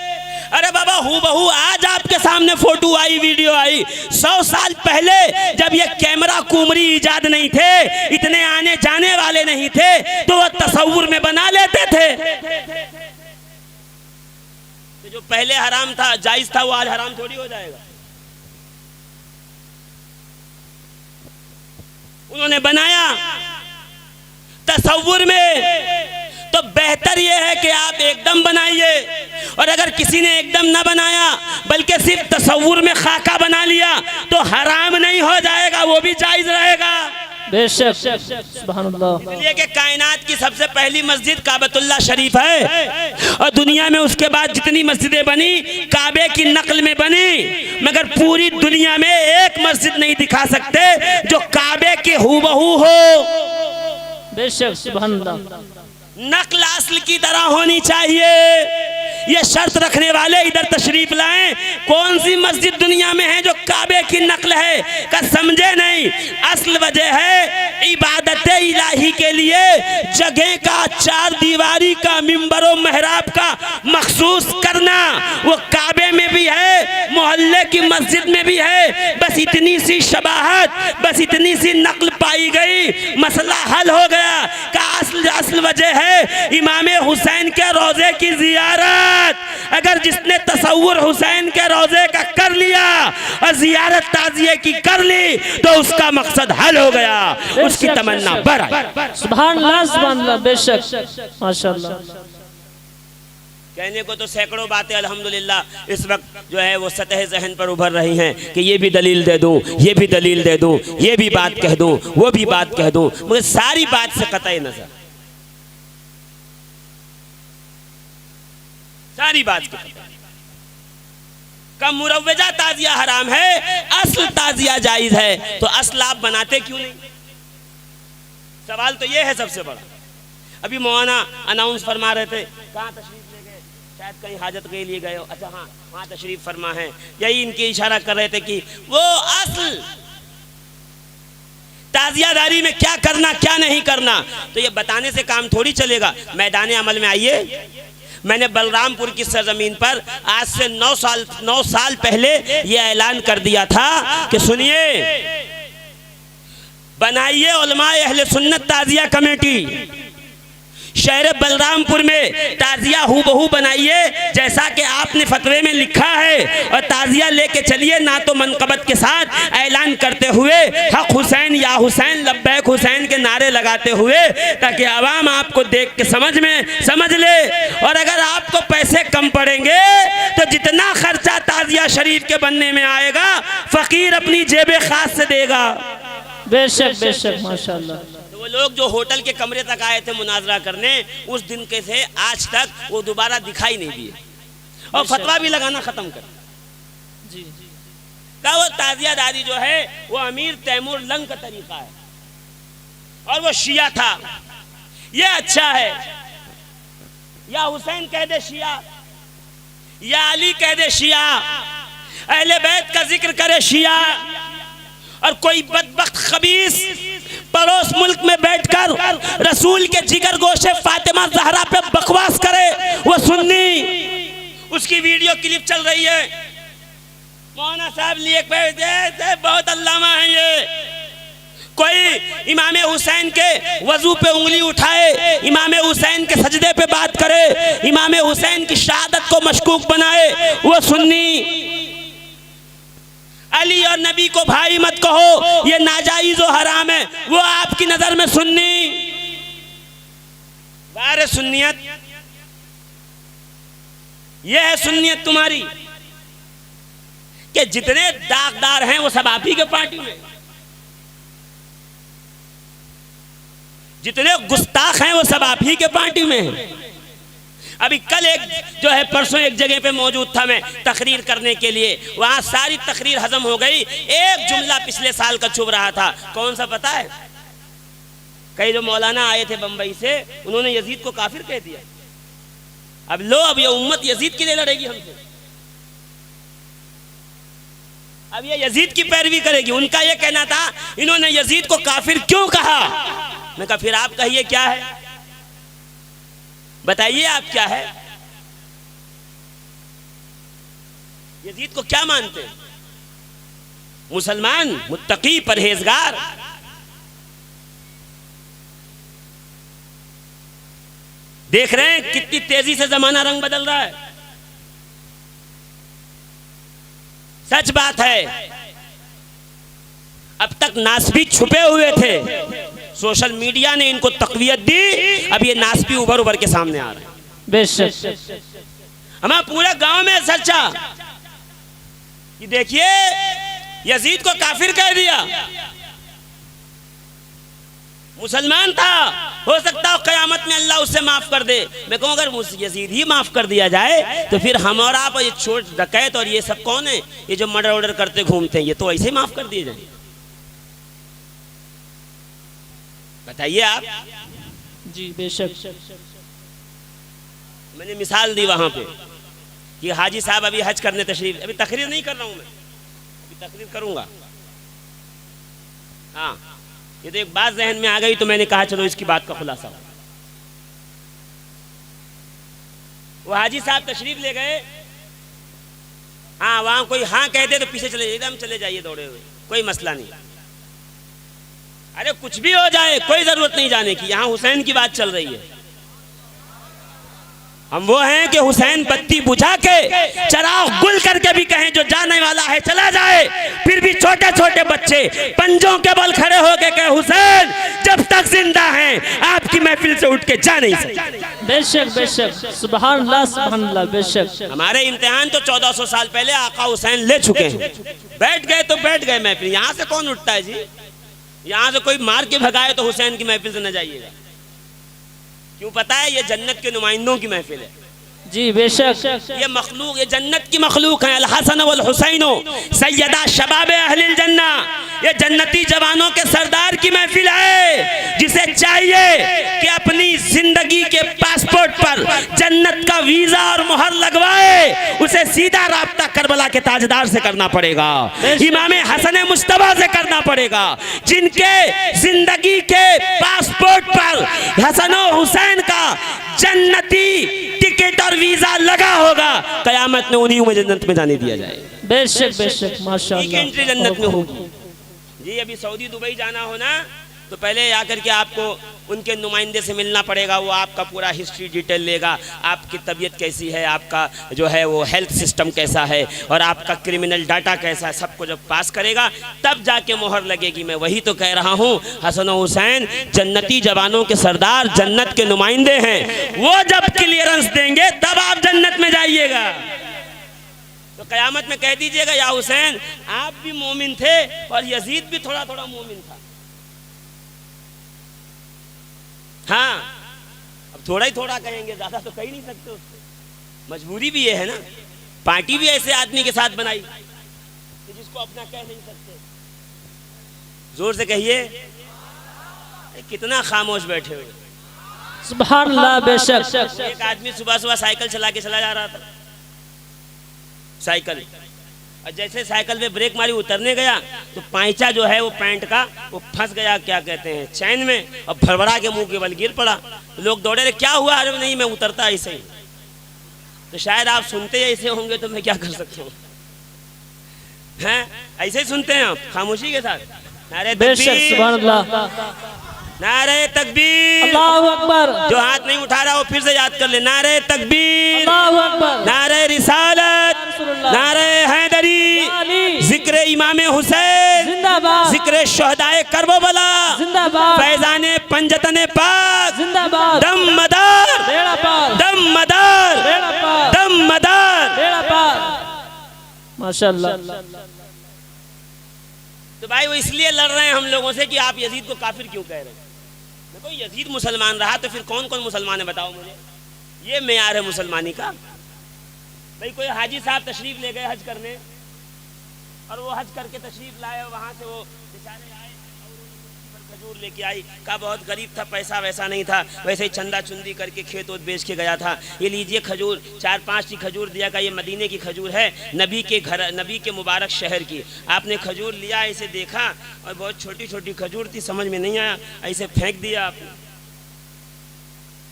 अरे बाबा, हूबहू आज आपके सामने फोटो आई, वीडियो आई, 100 साल पहले जब ये कैमरा कुमरी इजाद नहीं थे, इतने आने जाने वाले नहीं थे, तो वो तसव्वुर में बना लेते थे। तो जो पहले हराम था, जायज था, वो आज हराम थोड़ी हो जाएगा। उन्होंने बनाया तसव्वुर में, तो बेहतर यह है कि आप एकदम बनाइए, और अगर किसी ने एकदम ना बनाया बल्कि सिर्फ तसव्वुर में खाका बना लिया तो हराम नहीं हो जाएगा, वो भी जायज रहेगा। बेशक, सुभान अल्लाह। इसलिए कि कायनात की सबसे पहली मस्जिद काबतुल्लाह शरीफ है, और दुनिया में उसके बाद जितनी मस्जिदें बनी काबे की नकल में बनी, मगर पूरी दुनिया में एक मस्जिद नहीं दिखा सकते जो काबे की हूबहू हो। बेशक, सुभान अल्लाह। नकल असल की तरह होनी चाहिए। ये शर्त रखने वाले इधर तशरीफ लाएं, कौन सी मस्जिद दुनिया में है जो काबे की नकल है का समझे नहीं। असल वजह है इबादत इलाही के लिए जगह का, 4 दीवारी का, मिंबर और मेहराब का मखसूस करना, वो काबे में भी है, मोहल्ले की मस्जिद में भी है। बस इतनी सी शबाहत, बस इतनी सी नकल पाई गई, मसला हल हो गया। का असल वजह है इमाम हुसैन के रोजे की जियारत। अगर जिसने तसव्वुर हुसैन के रोजे का कर लिया और जियारत ताजिए की कर ली तो उसका मकसद हल हो गया, उसकी तमन्ना बढ़ आई। सुभान अल्लाह, बेशक माशाअल्लाह। कहने को तो सैकड़ों बातें अल्हम्दुलिल्लाह इस वक्त जो है वो सतह ज़हन पर उभर रही हैं कि ये भी दलील दे दूं, ये भी दलील दे दूं, ये भी बात कह दूं, वो भी बात कह दूं, मगर सारी बात से कतई नजर, सारी बात का मुरव्वजा ताजिया हराम है, असल ताजिया जायज है, तो असल आप बनाते क्यों नहीं? सवाल तो ये है सबसे बड़ा। अभी मौलाना अनाउंस फरमा रहे थे, कहाँ तशरीफ ले गए, शायद कहीं हाजत के लिए गए हो। अच्छा हाँ, वहाँ तशरीफ फरमा है। यही इनके इशारा कर रहे थे कि वो असल ताजियादारी में क्या करना क्या नहीं करना, तो ये बताने से काम थोड़ी चलेगा। मैदान अमल में आइए। मैंने बलरामपुर की सरजमीन पर आज से 9 साल पहले ये ऐलान कर दिया था कि सुनिए, बनाइए उलमाए अहले सुन्नत ताजिया कमेटी, शहर बलरामपुर में ताजिया हूबहू बनाइए जैसा कि आपने फतवे में लिखा है, और ताजिया लेके चलिए ना तो मनकबत के साथ ऐलान करते हुए हक हुसैन या हुसैन लब्बैक हुसैन के नारे लगाते हुए, ताकि आवाम आपको देख के समझ ले। और अगर आपको पैसे कम पड़ेंगे तो जितना खर्चा ताजिया शरीफ के बनने में आएगा फकीर अपनी जेबे खास से देगा। बेशक बेशक माशाअल्लाह। वो लोग जो होटल के कमरे तक आए थे मुनाजरा करने, उस दिन के से आज तक वो दोबारा दिखाई नहीं दिए, और फतवा भी लगाना खत्म कर जी। का वो ताजियादारी जो है वो अमीर तैमूर लंग का तरीका है, और वो शिया था, ये अच्छा है। या हुसैन कह दे शिया, या अली कह दे शिया, अहले बैत का जिक्र करे शिया, और कोई बदबख्त खबीस पड़ोस मुल्क में बैठकर रसूल के जिगर गोशे फातिमा ज़हरा पे बकवास करे, वो सुन्नी, उसकी वीडियो क्लिप चल रही है। मौलाना साहब लिए बहुत अल्लामा है ये। कोई इमाम हुसैन के वजू पे उंगली उठाए, इमाम हुसैन के सजदे पे बात करे, इमाम हुसैन की शहादत को मशकूक बनाए, वो सुन्नी। अली और नबी को भाई मत कहो, ये नाजायज और हराम है, वो आपकी नजर में सुन्नी। बारे सुन्नियत, ये है सुन्नियत तुम्हारी कि जितने दागदार हैं वो सब आप ही के पार्टी में, जितने गुस्ताख हैं वो सब आप ही के पार्टी में हैं। अभी कल एक जो है परसों एक जगह पे मौजूद था मैं तकरीर करने के लिए, वहां सारी तकरीर हजम हो गई, एक जुमला पिछले साल का चुभ रहा था। कौन सा पता है? कई जो मौलाना आए थे बंबई से, उन्होंने यजीद को काफिर कह दिया। अब ये उम्मत यजीद के लिए लड़ेगी हमसे, अब ये यजीद की पैरवी करेगी। उनका ये कहना था इन्होंने यजीद को काफिर क्यों कहा। मैं कहा फिर आप कहिए क्या है, बताइए आप क्या है, यजीद को क्या मानते हैं? मुसलमान, मुत्तकी, परहेजगार। देख रहे हैं कितनी तेजी से जमाना रंग बदल रहा है। सच बात है, अब तक नासबी छुपे हुए थे, सोशल मीडिया ने इनको तकवीयत दी, अब ये नासबी उभर उभर के सामने आ रहे हैं। बेशक हमारे पूरे गांव में चर्चा कि देखिए यजीद को काफिर कह दिया, मुसलमान था, हो सकता है क़यामत में अल्लाह उससे माफ कर दे। मैं कहूँ अगर यजीद ही माफ कर दिया जाए तो फिर हम और आप ये छोट डकैत और ये सब कौन है, ये जो मर्डर ऑर्डर करते घूमते हैं, ये तो ऐसे ही माफ कर दिए जाए। बताइए आप। जी बेशक। मैंने मिसाल दी वहां पे कि हाजी साहब अभी हज करने तशरीफ, अभी तकरीर नहीं कर रहा हूं मैं, अभी तकरीर करूंगा। हाँ, ये तो एक बात जहन में आ गई तो मैंने कहा चलो इसकी बात का खुलासा हो। वो हाजी साहब तशरीफ ले गए, हाँ वहाँ कोई हाँ कहते तो पीछे चले जाइए, एकदम चले जाइए दौड़े हुए, कोई मसला नहीं। अरे कुछ भी हो जाए कोई जरूरत नहीं जाने की, यहाँ हुसैन की बात चल रही है। हम वो हैं कि हुसैन बत्ती बुझा के चराग गुल करके भी कहें जो जाने वाला है चला जाए, फिर भी छोटे छोटे बच्चे पंजों के बल खड़े होके कहे हुसैन जब तक जिंदा हैं आपकी महफिल से उठ के जा नहीं सकते। बेशक बेशक, सुभान अल्लाह सुभान अल्लाह। बेशक हमारे इम्तिहान तो 1400 साल पहले आका हुसैन ले चुके हैं, बैठ गए तो बैठ गए महफिल। यहाँ से कौन उठता है जी? यहाँ से कोई मार के भगाए तो हुसैन की महफिल से न जाइएगा। क्यों? पता है ये जन्नत के नुमाइंदों की महफिल है जी। बेशक ये मखलूक, ये जन्नत की मखलूक है। अल हसन वल हुसैनो सैयदा शबाब अहलिल जन्ना, ये जन्नती जवानों के सरदार की महफिल है, जिसे चाहिए कि अपनी जिंदगी के पासपोर्ट पर जन्नत का वीजा और मोहर लगवाए। उसे सीधा राब्ता करबला के ताजदार से करना पड़ेगा, इमाम हसन मुश्तबा से करना पड़ेगा, जिनके जिंदगी के पासपोर्ट पर हसन और हुसैन का जन्नती टिकट और वीजा लगा होगा। कयामत में उन्हीं को जन्नत में जाने दिया जाएगा। बेशक बेशक, माशाअल्लाह। एंट्री जन्नत में होगी जी। अभी सऊदी दुबई जाना हो ना तो पहले आकर के आपको उनके नुमाइंदे से मिलना पड़ेगा। वो आपका पूरा हिस्ट्री डिटेल लेगा, आपकी तबीयत कैसी है, आपका जो है वो हेल्थ सिस्टम कैसा है और आपका क्रिमिनल डाटा कैसा है, सबको जब पास करेगा तब जाके मोहर लगेगी। मैं वही तो कह रहा हूँ, हसन और हुसैन जन्नती जवानों के सरदार, जन्नत के नुमाइंदे हैं। वो जब क्लियरेंस देंगे तब आप जन्नत में जाइएगा। तो कयामत में कह दीजिएगा या हुसैन आप भी मोमिन थे और यजीद भी थोड़ा थोड़ा मोमिन था। हाँ, अब थोड़ा ही थोड़ा कहेंगे, ज्यादा तो कह नहीं सकते उसको। मजबूरी भी ये है ना, पार्टी भी ऐसे आदमी के साथ बनाई कि जिसको अपना कह नहीं सकते। जोर से कहिए, कितना खामोश बैठे हुए। सुभान अल्लाह। बेशक एक आदमी सुबह सुबह साइकिल चला के चला जा रहा था, साइकिल, और जैसे साइकिल पे ब्रेक मारी उतरने गया तो पांचा जो है वो पैंट का वो फंस गया, क्या कहते हैं, चैन में, और भड़बड़ा के मुंह के बल गिर पड़ा। तो लोग दौड़े, क्या हुआ? अरे नहीं मैं उतरता ऐसे ही। तो शायद आप सुनते ऐसे होंगे तो मैं क्या कर सकता हूँ, हैं? ऐसे ही सुनते हैं आप खामोशी के साथ। नारे बेशक, सुभान अल्लाह, नारे तकबीर, अल्लाहु अकबर। जो हाथ नहीं उठा रहा वो फिर से याद कर ले। नारे तकबीर, अल्लाहु अकबर। नारे रिसालत, नारे हैदरी, जिक्र इमाम हुसैन जिंदाबाद, जिक्र शहदाए करबला जिंदाबाद, फैजाने पंजतने पाक जिंदाबाद, दम मदार, बेड़ा पार, दम मदार, बेड़ा पार, दम मदार, बेड़ा पार। माशाअल्लाह। तो भाई वो इसलिए लड़ रहे हैं हम लोगों से कि आप यजीद को काफिर क्यों कह रहे हैं। देखो यजीद मुसलमान रहा तो फिर कौन कौन मुसलमान है बताओ मुझे, ये मेयार है मुसलमानी का। भाई कोई हाजी साहब तशरीफ ले गए हज करने और वो हज करके तशरीफ लाए, वहाँ से वो बेचारे आए और खजूर लेके आई, का बहुत गरीब था, पैसा वैसा नहीं था, वैसे ही चंदा चुंदी करके खेत वोत बेच के गया था। ये लीजिए खजूर, 4-5 की खजूर दिया का, ये मदीने की खजूर है, नबी के घर, नबी के मुबारक शहर की। आपने खजूर लिया, ऐसे देखा और बहुत छोटी छोटी खजूर थी, समझ में नहीं आया, ऐसे फेंक दिया आपने,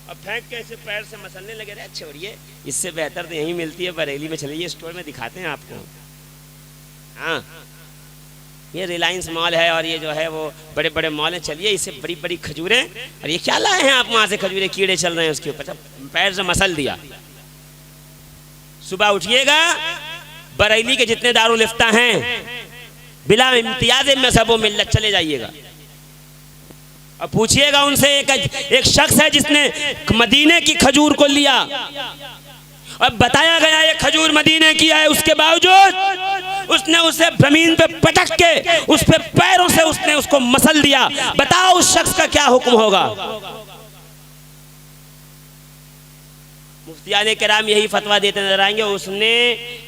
अब फेंक के ऐसे पैर से मसलने लगे। रहे छोड़िए, इससे बेहतर तो यहीं मिलती है, बरेली में चलिए, स्टोर में दिखाते हैं आपको। हाँ, ये रिलायंस मॉल है और ये जो है वो बड़े बड़े मॉल हैं, चलिए इससे बड़ी बड़ी खजूरें। और ये क्या लाए हैं आप वहाँ से खजूरें, कीड़े चल रहे हैं उसके ऊपर, पैर से मसल दिया। सुबह उठिएगा, बरेली के जितने दारुल इफ्ता हैं बिला इम्तियाज में सबो मिल्लत चले जाइएगा और पूछिएगा उनसे, एक शख्स है जिसने मदीने की खजूर को लिया और बताया गया ये खजूर मदीने की है, उसके बावजूद उसने उसे जमीन पे पटक के उस पे पैरों से उसने उसको मसल दिया। बताओ उस शख्स का क्या हुक्म होगा? मुफ्तियाने किराम यही फतवा देते नजर आएंगे, उसने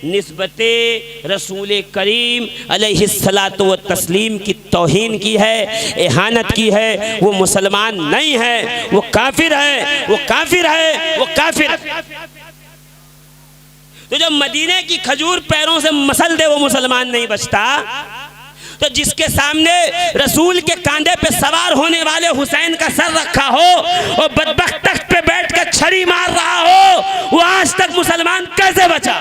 निस्बते रसूल करीम अलैहिस्सलातु व तस्लीम की तौहीन की है, एहानत की है, वो मुसलमान नहीं है, वो काफिर है, वो काफिर है, वो काफिर। तो जब मदीने की खजूर पैरों से मसल दे वो मुसलमान नहीं बचता, तो जिसके सामने रसूल के कांधे पे सवार होने वाले हुसैन का सर रखा हो और बदबख्त तख्त पे बैठ कर छड़ी मार रहा हो, वो आज तक मुसलमान कैसे बचा?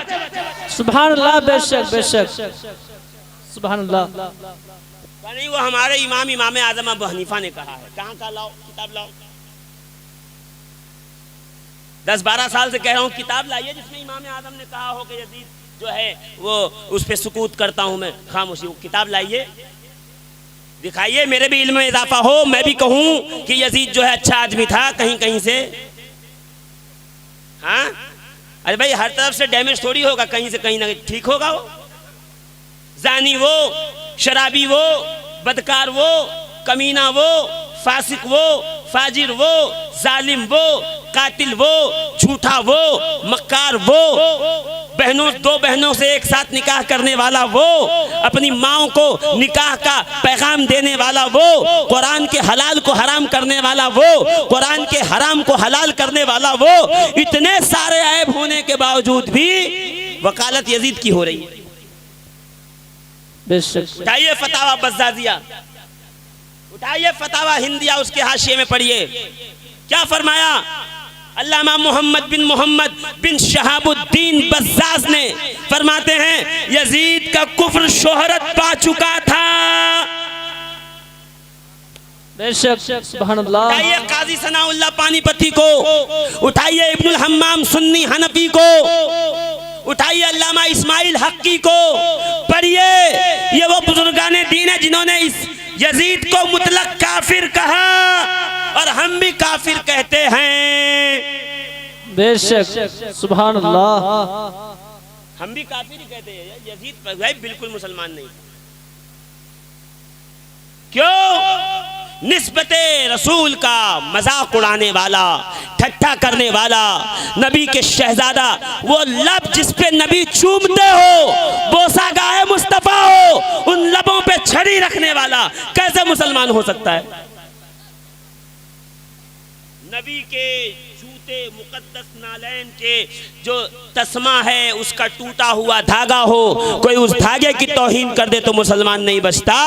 सुभान अल्लाह, बेशक बेशक, सुभान अल्लाह। नहीं, वो हमारे इमाम आजम अबू हनीफा ने कहा है। कहाँ का लाओ, किताब लाओ। 10-12 साल से कह रहा हूँ किताब लाइए जिसमें इमाम आजम ने कहा हो कि यजीद जो है वो उस पे सुकूत करता हूँ मैं, खामोशी। वो किताब लाइए, दिखाइए, मेरे भी इल्म में इजाफा हो, मैं भी कहूँ कि यजीद जो है अच्छा आदमी था कहीं कहीं से। हाँ, अरे भाई हर तरफ से डैमेज थोड़ी होगा, कहीं से कहीं ना ठीक होगा। वो जानी वो, शराबी वो, बदकार वो, कमीना वो, फासिक वो, फाजिर वो, जालिम वो, कातिल वो, झूठा वो, मक्कार वो, बहनों, 2 बहनों से एक साथ निकाह करने वाला वो, अपनी माओं को निकाह का पैगाम देने वाला वो, कुरान के हलाल को हराम करने वाला वो, कुरान के हराम को हलाल करने वाला वो, इतने सारे ऐब होने के बावजूद भी वकालत यजीद की हो रही है। उठाइए फतावा बज़्ज़ाज़िया, उठाइए फतावा हिंदिया, उसके हाशिए में पढ़िए क्या फरमाया अल्लामा मोहम्मद बिन शहाबुद्दीन बज़्ज़ाज़ ने। फरमाते हैं यजीद का कुफ्र शोहरत पा चुका था। बेशक, सुभान अल्लाह। उठाइए काजी सनाउल्लाह पानीपती को, उठाइए इब्नुल हम्माम सुन्नी हनफी को, उठाइए अल्लामा इस्माइल हक्की को, पढ़िए। ये वो बुजुर्गाने दीन है जिन्होंने इस यजीद को मुतलक काफिर कहा और हम भी काफिर कहते हैं। बेशक, सुभान अल्लाह। हम भी काफिर ही कहते हैं। यजीद पर भाई बिल्कुल मुसलमान नहीं। क्यों? निस्बते रसूल का मजाक उड़ाने वाला, ठट्ठा करने वाला, नबी के शहजादा, वो लब जिस पे नबी चूमते हो, बोसा गाए मुस्तफा हो, उन लबों पे छड़ी रखने वाला कैसे मुसलमान हो सकता है? नबी के जूते मुकद्दस नालैन के जो तस्मा है उसका टूटा हुआ धागा हो, कोई उस धागे की तौहीन कर दे तो मुसलमान नहीं बचता।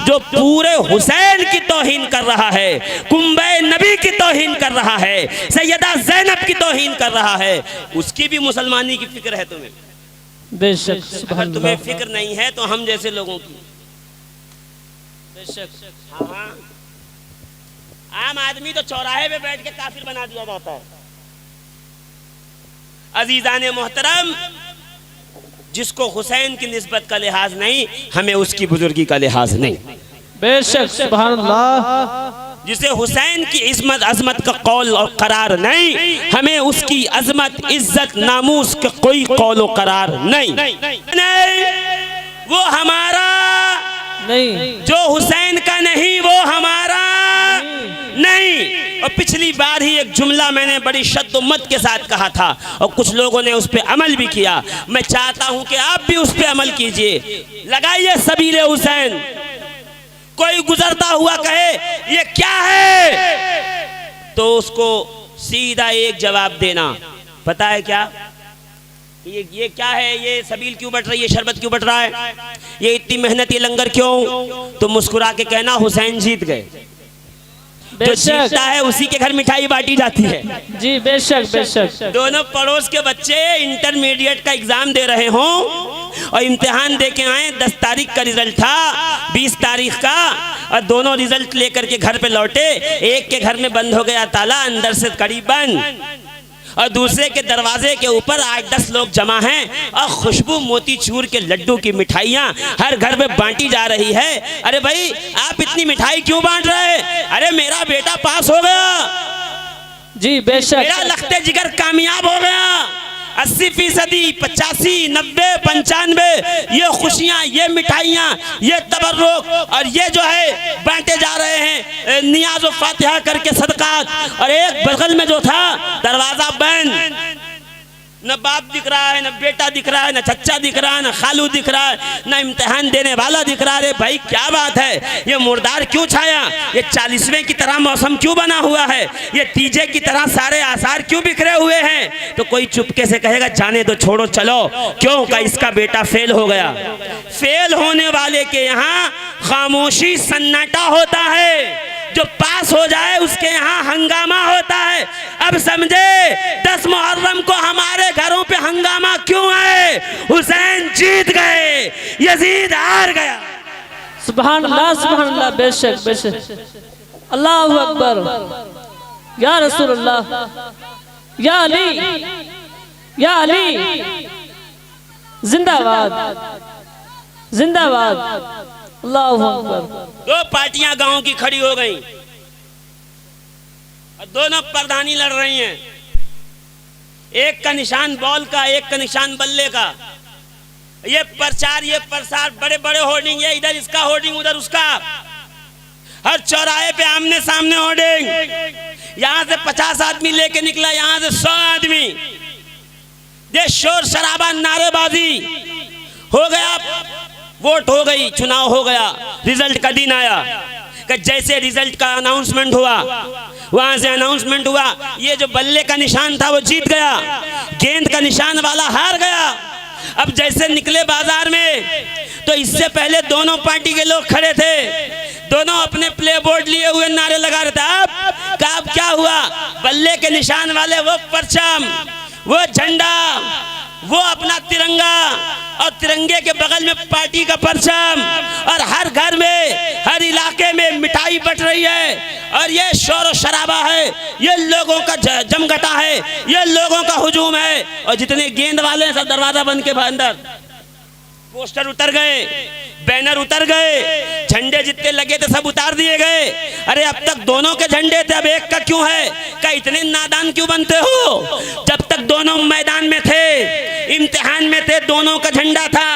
जो पूरे हुसैन की तौहीन कर रहा है, कुंबे नबी की तौहीन कर रहा है, सैयदा जैनब की तौहीन कर रहा है, उसकी भी मुसलमानी की फिक्र है तुम्हें? बेशक, अगर तुम्हें फिक्र नहीं है तो हम जैसे लोगों की। बेशक, हाँ, आम आदमी तो चौराहे पे बैठ के काफिर बना दिया जाता है। अजीजाने मोहतरम, जिसको हुसैन की निस्बत का लिहाज नहीं, हमें उसकी बुजुर्गी का लिहाज नहीं। बेशक, सुभान अल्लाह। जिसे हुसैन की इज्मत अजमत का कौल और करार नहीं, हमें उसकी अजमत इज्जत नामूस का कोई कौल और करार नहीं। वो हमारा नहीं, जो हुसैन का नहीं वो हमारा नहीं। और पिछली बार ही एक जुमला मैंने बड़ी शद्दुम्मत के साथ कहा था और कुछ लोगों ने उस पर अमल भी किया। मैं चाहता हूं कि आप भी उस पर अमल कीजिए। लगाइए सबीले हुसैन। कोई गुजरता हुआ कहे ये क्या है, तो उसको सीधा एक जवाब देना, पता है क्या, ये क्या है, ये सबील क्यों बट रही है, शरबत क्यों बट रहा है, ये इतनी मेहनत, ये लंगर क्यों? तो मुस्कुरा के कहना हुसैन जीत गए। जो जीतता है उसी के घर मिठाई बांटी जाती है। जी बेशक, बेशक। दोनों पड़ोस के बच्चे इंटरमीडिएट का एग्जाम दे रहे हों और इम्तिहान दे के आए, 10 तारीख का रिजल्ट था, 20 तारीख का, और दोनों रिजल्ट लेकर के घर पे लौटे। एक के घर में बंद हो गया ताला, अंदर से कड़ी बंद, और दूसरे के दरवाजे के ऊपर 8-10 लोग जमा हैं और खुशबू मोतीचूर के लड्डू की मिठाइयाँ हर घर में बांटी जा रही है। अरे भाई आप इतनी मिठाई क्यों बांट रहे हैं? अरे मेरा बेटा पास हो गया जी, बेशक। मेरा लखते जिगर कामयाब हो गया। 80%, 85, 90, 95 ये खुशियाँ, ये मिठाइयाँ, ये तबर्रुक और ये जो है बांटे जा रहे हैं नियाज़ व फातिहा करके सदकात। और एक बगल में जो था दरवाज़ा बंद, न बाप दिख रहा है, न बेटा दिख रहा है, न चच्चा दिख रहा है, न खालू दिख रहा है, न इम्तिहान देने वाला दिख रहा है। भाई क्या बात है, ये मुर्दार क्यों छाया, ये 40वें की तरह मौसम क्यों बना हुआ है, ये तीजे की तरह सारे आसार क्यों बिखरे हुए हैं? तो कोई चुपके से कहेगा जाने दो, छोड़ो, चलो। क्यों? का इसका बेटा फेल हो गया। फेल होने वाले के यहाँ खामोशी सन्नाटा होता है, जो पास हो जाए उसके यहाँ हंगामा होता है। अब समझे 10 मुहर्रम को हमारे घरों पे हंगामा क्यों है? हुसैन जीत गए, यजीद हार गया। सुभान अल्लाह, बेशक बेशक। अल्लाहु अकबर। या रसूल अल्लाह, या अली, या अली, जिंदाबाद जिंदाबाद। अल्लाहु अकबर। 2 पार्टियां गांव की खड़ी हो गई और दोनों प्रधानी लड़ रही हैं। एक का निशान बॉल का, एक का निशान बल्ले का। ये प्रचार, ये प्रसार, बड़े बड़े होर्डिंग, ये इधर इसका होर्डिंग, उधर उसका। हर चौराहे पे आमने सामने होर्डिंग। यहाँ से 50 आदमी लेके निकला, यहाँ से 100 आदमी। ये शोर शराबा, नारेबाजी हो गया। वोट हो गई, चुनाव हो गया, रिजल्ट का दिन आया कि जैसे रिजल्ट का अनाउंसमेंट हुआ, वहां से अनाउंसमेंट हुआ, ये जो बल्ले का निशान था वो जीत गया, गेंद का निशान वाला हार गया। अब जैसे निकले बाजार में तो इससे पहले दोनों पार्टी के लोग खड़े थे, दोनों अपने प्ले बोर्ड लिए हुए नारे लगा रहे थे। अब क्या हुआ? बल्ले के निशान वाले वो परचम, वो झंडा, वो अपना तिरंगा, और तिरंगे के बगल में पार्टी का परचम, और हर घर में, हर इलाके में मिठाई बट रही है। और ये शोर और शराबा है, ये लोगों का जमघटा है, ये लोगों का हुजूम है। और जितने गेंद वाले हैं सब दरवाजा बंद के अंदर। पोस्टर उतर गए, बैनर उतर गए, झंडे जितने लगे थे सब उतार दिए गए। अरे अब तक दोनों के झंडे थे, अब एक का क्यों है? क्या इतने नादान क्यों बनते हो? जब तक दोनों मैदान में थे, इम्तिहान में थे, दोनों का झंडा था।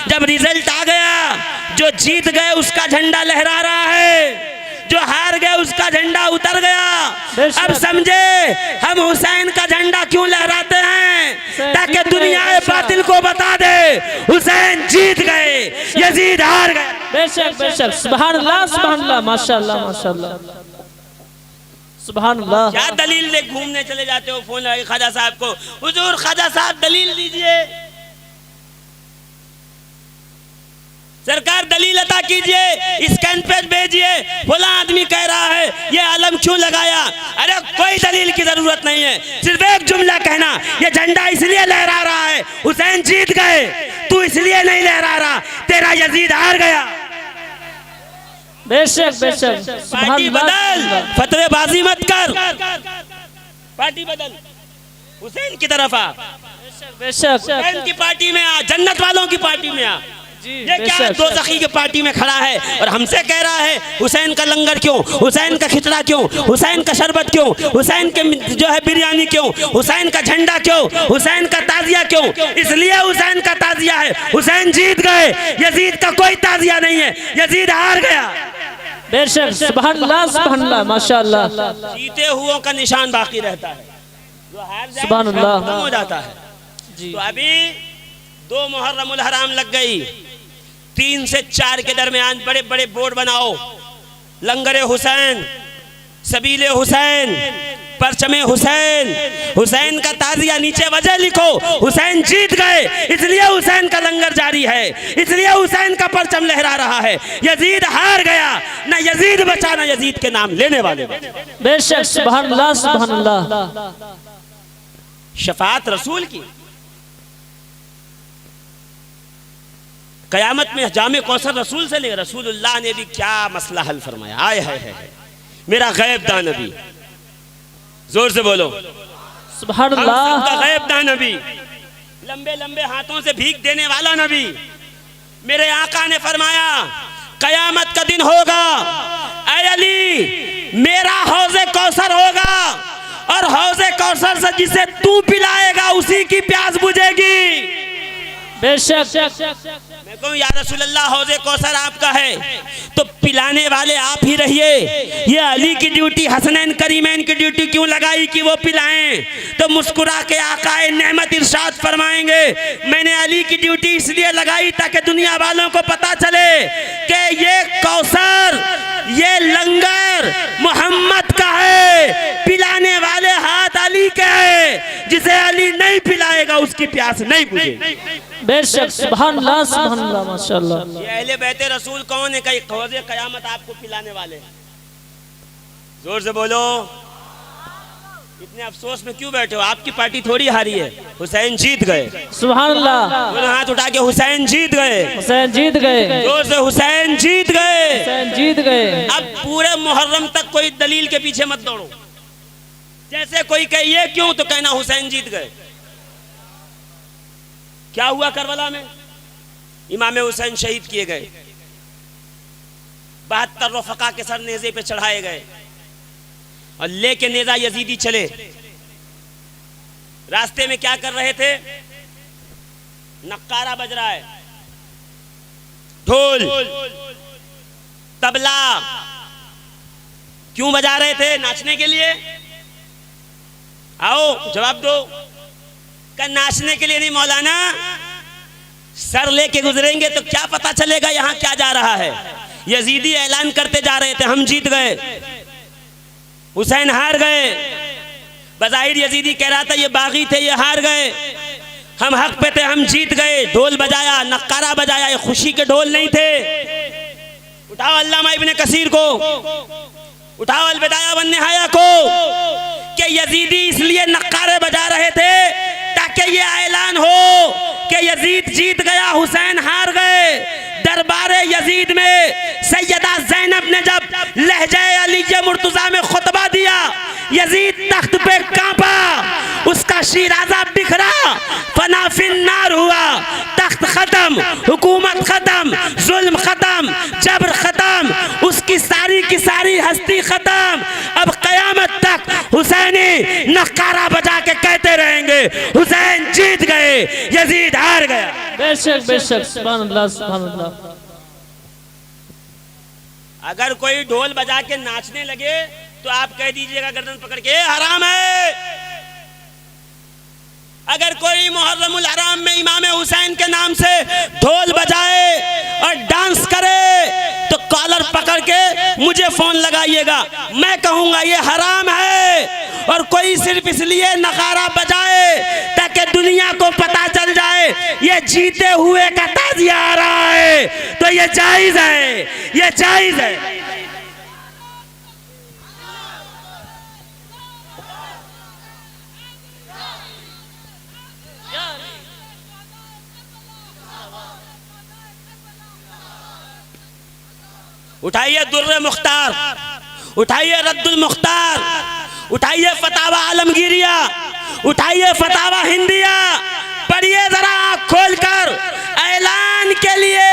जब रिजल्ट आ गया, जो जीत गए उसका झंडा लहरा रहा है, जो हार गए उसका झंडा उतर गया। अब समझे हम हुसैन का झंडा क्यों लहराते हैं? ताकि दुनिया बातिल को बता दे हुसैन जीत गए, यजीद हार गए। बेशक बेशक। सुभान अल्लाह, माशाअल्लाह माशाअल्लाह, सुभान अल्लाह। क्या दलील ले घूमने चले जाते हो? फोन लगाए ख्वाजा साहब को, हुजूर ख्वाजा साहब दलील दीजिए, सरकार दलील अता कीजिए, स्कैन पेज भेजिए, फला आदमी कह रहा है, ये आलम क्यों लगाया? अरे कोई दलील की जरूरत नहीं है, सिर्फ एक जुमला कहना, ये झंडा इसलिए लहरा रहा है हुसैन जीत गए, तू इसलिए नहीं लहरा रहा, तेरा यजीद हार गया। बेशक बेशक। पार्टी बदल, फतवेबाजी मत कर, पार्टी बदल, हुसैन की तरफ आ, बेशक। हुसैन की पार्टी में आ, जन्नत वालों की पार्टी में आ। ये क्या दोज़खी की पार्टी में खड़ा है और हमसे कह रहा है हुसैन का लंगर क्यों, हुसैन का खिचड़ा क्यों, हुसैन का शरबत क्यों, हुसैन के जो है बिरयानी क्यों, हुसैन का झंडा क्यों, हुसैन का ताजिया क्यों? इसलिए हुसैन का ताजिया है, हुसैन जीत गए, यजीद का कोई ताजिया नहीं है, यजीद हार गया। बेशक। सुभान अल्लाह, माशाअल्लाह। जीते हुओं का निशान बाकी रहता है, जो हार जाए सुभान अल्लाह खत्म हो जाता है। तो अभी 2 मुहर्रमुल हराम लग गई, 3 से 4 के दरमियान बड़े बड़े बोर्ड बनाओ, लंगरे हुसैन, सबीले हुसैन, परचमे हुसैन, हुसैन का ताजिया, नीचे वजह लिखो, हुसैन जीत गए, इसलिए हुसैन का लंगर जारी है, इसलिए हुसैन का परचम लहरा रहा है, यजीद हार गया, ना यजीद बचा ना यजीद के नाम लेने वाले। बेशक। सुभान अल्लाह, सुभान अल्लाह। शफाअत रसूल की, कयामत में जामे कौसर रसूल से लेकर, रसूलुल्लाह ने भी क्या मसला हल फरमाया। आए है मेरा गैब दान नबी, जोर से बोलो सुभान अल्लाह। का गैब दान नबी, लंबे लंबे हाथों से भीख देने वाला नबी। मेरे आका ने फरमाया कयामत का दिन होगा, ऐ अली मेरा हौज़े कौसर होगा, और हौज़े कौसर से जिसे तू पिलाएगा उसी की प्यास बुझेगी। बेशक। मैं कहूँ या रसूलल्लाह हौज़े कौसर आपका है तो पिलाने वाले आप ही रहिए, ये अली की ड्यूटी, हसनैन करीमैन की ड्यूटी क्यों लगाई कि वो पिलाएं? तो मुस्कुरा के आकाए नेमत इरशाद फरमाएंगे मैंने अली की ड्यूटी इसलिए लगाई ताकि दुनिया वालों को पता चले कि ये कौसर ये लंगर मोहम्मद का है, पिलाने वाले हाथ अली के हैं। जिसे अली नहीं पिलाएगा उसकी प्यास नहीं बुझेगी। बेशक सुभान अल्लाह माशाअल्लाह। ये अहले बैते रसूल कौन है? कई ख़ौज़े क़यामत आपको पिलाने वाले। जोर से बोलो। इतने अफसोस में क्यों बैठे हो? आपकी पार्टी थोड़ी हारी है, हुसैन जीत गए। सुभान अल्लाह। दोनों हाथ उठा के हुसैन जीत गए। हुसैन जीत गए। जोर से हुसैन जीत गए। हुसैन जीत गए। अब पूरे मुहर्रम तक कोई दलील के पीछे मत दौड़ो। जैसे कोई कहे ये क्यों, तो कहना हुसैन जीत गए। क्या हुआ करबला में? इमाम हुसैन शहीद किए गए। 72 रफ़क़ा के सर नेज़े पे चढ़ाए गए और लेके नेज़ा यजीदी चले। रास्ते में क्या कर रहे थे? नक्कारा बज रहा है, ढोल, तबला। क्यों बजा रहे थे? नाचने के लिए। आओ जवाब दो। क्या नाचने के लिए नहीं मौलाना? सर लेके गुजरेंगे तो क्या पता चलेगा यहाँ क्या जा रहा है। यजीदी ऐलान करते जा रहे थे हम जीत गए, हुसैन हार गए। बज़ाहिर यजीदी कह रहा था ये बागी थे, ये हार गए, हम हक पे थे, हम जीत गए। ढोल बजाया, नक्कारा बजाया, ये खुशी के ढोल नहीं थे। उठाओ अल्लामा इब्ने कसीर को, उठाओ अलबिदाया वन निहाया को, कि यजीदी इसलिए नक्कारे बजा रहे थे ताकि ये ऐलान हो कि यजीद जीत गया, हुसैन हार गए। दरबारे यजीद में सैयदा ज़ैनब ने जब लहजे अली मुर्तज़ा में खुतबा दिया, यजीद तख्त पे कांपा, उसका शीराज़ा बिखरा, फना फिन्नार हुआ। तख्त खत्म, हुकूमत खत्म, जुल्म खत्म, जबर खत्म, उसकी सारी की सारी हस्ती खत्म। अब कयामत तक हुसैनी नक्कारा बजा के कहते रहेंगे हुसैन जीत गए, यजीद हार गया। बेशक बेशक सुभान अल्लाह सुभान अल्लाह। अगर कोई ढोल बजा के नाचने लगे तो आप कह दीजिएगा गर्दन पकड़ के हराम है। अगर कोई मुहर्रमुल हराम में इमाम हुसैन के नाम से ढोल बजाए और डांस करे तो कॉलर पकड़ के मुझे फोन लगाइएगा, मैं कहूंगा ये हराम है। और कोई सिर्फ इसलिए नगारा बजाए ताकि दुनिया को पता चल जाए ये जीते हुए का ताजिया आ रहा है, तो ये जायज है, ये जायज है। उठाइए दुर्र मुख्तार, उठाइए रद्दुल मुख्तार, उठाइए फतावा आलमगीरिया, उठाइए फतावा हिंदिया, पढ़िए जरा आँख खोलकर। ऐलान के लिए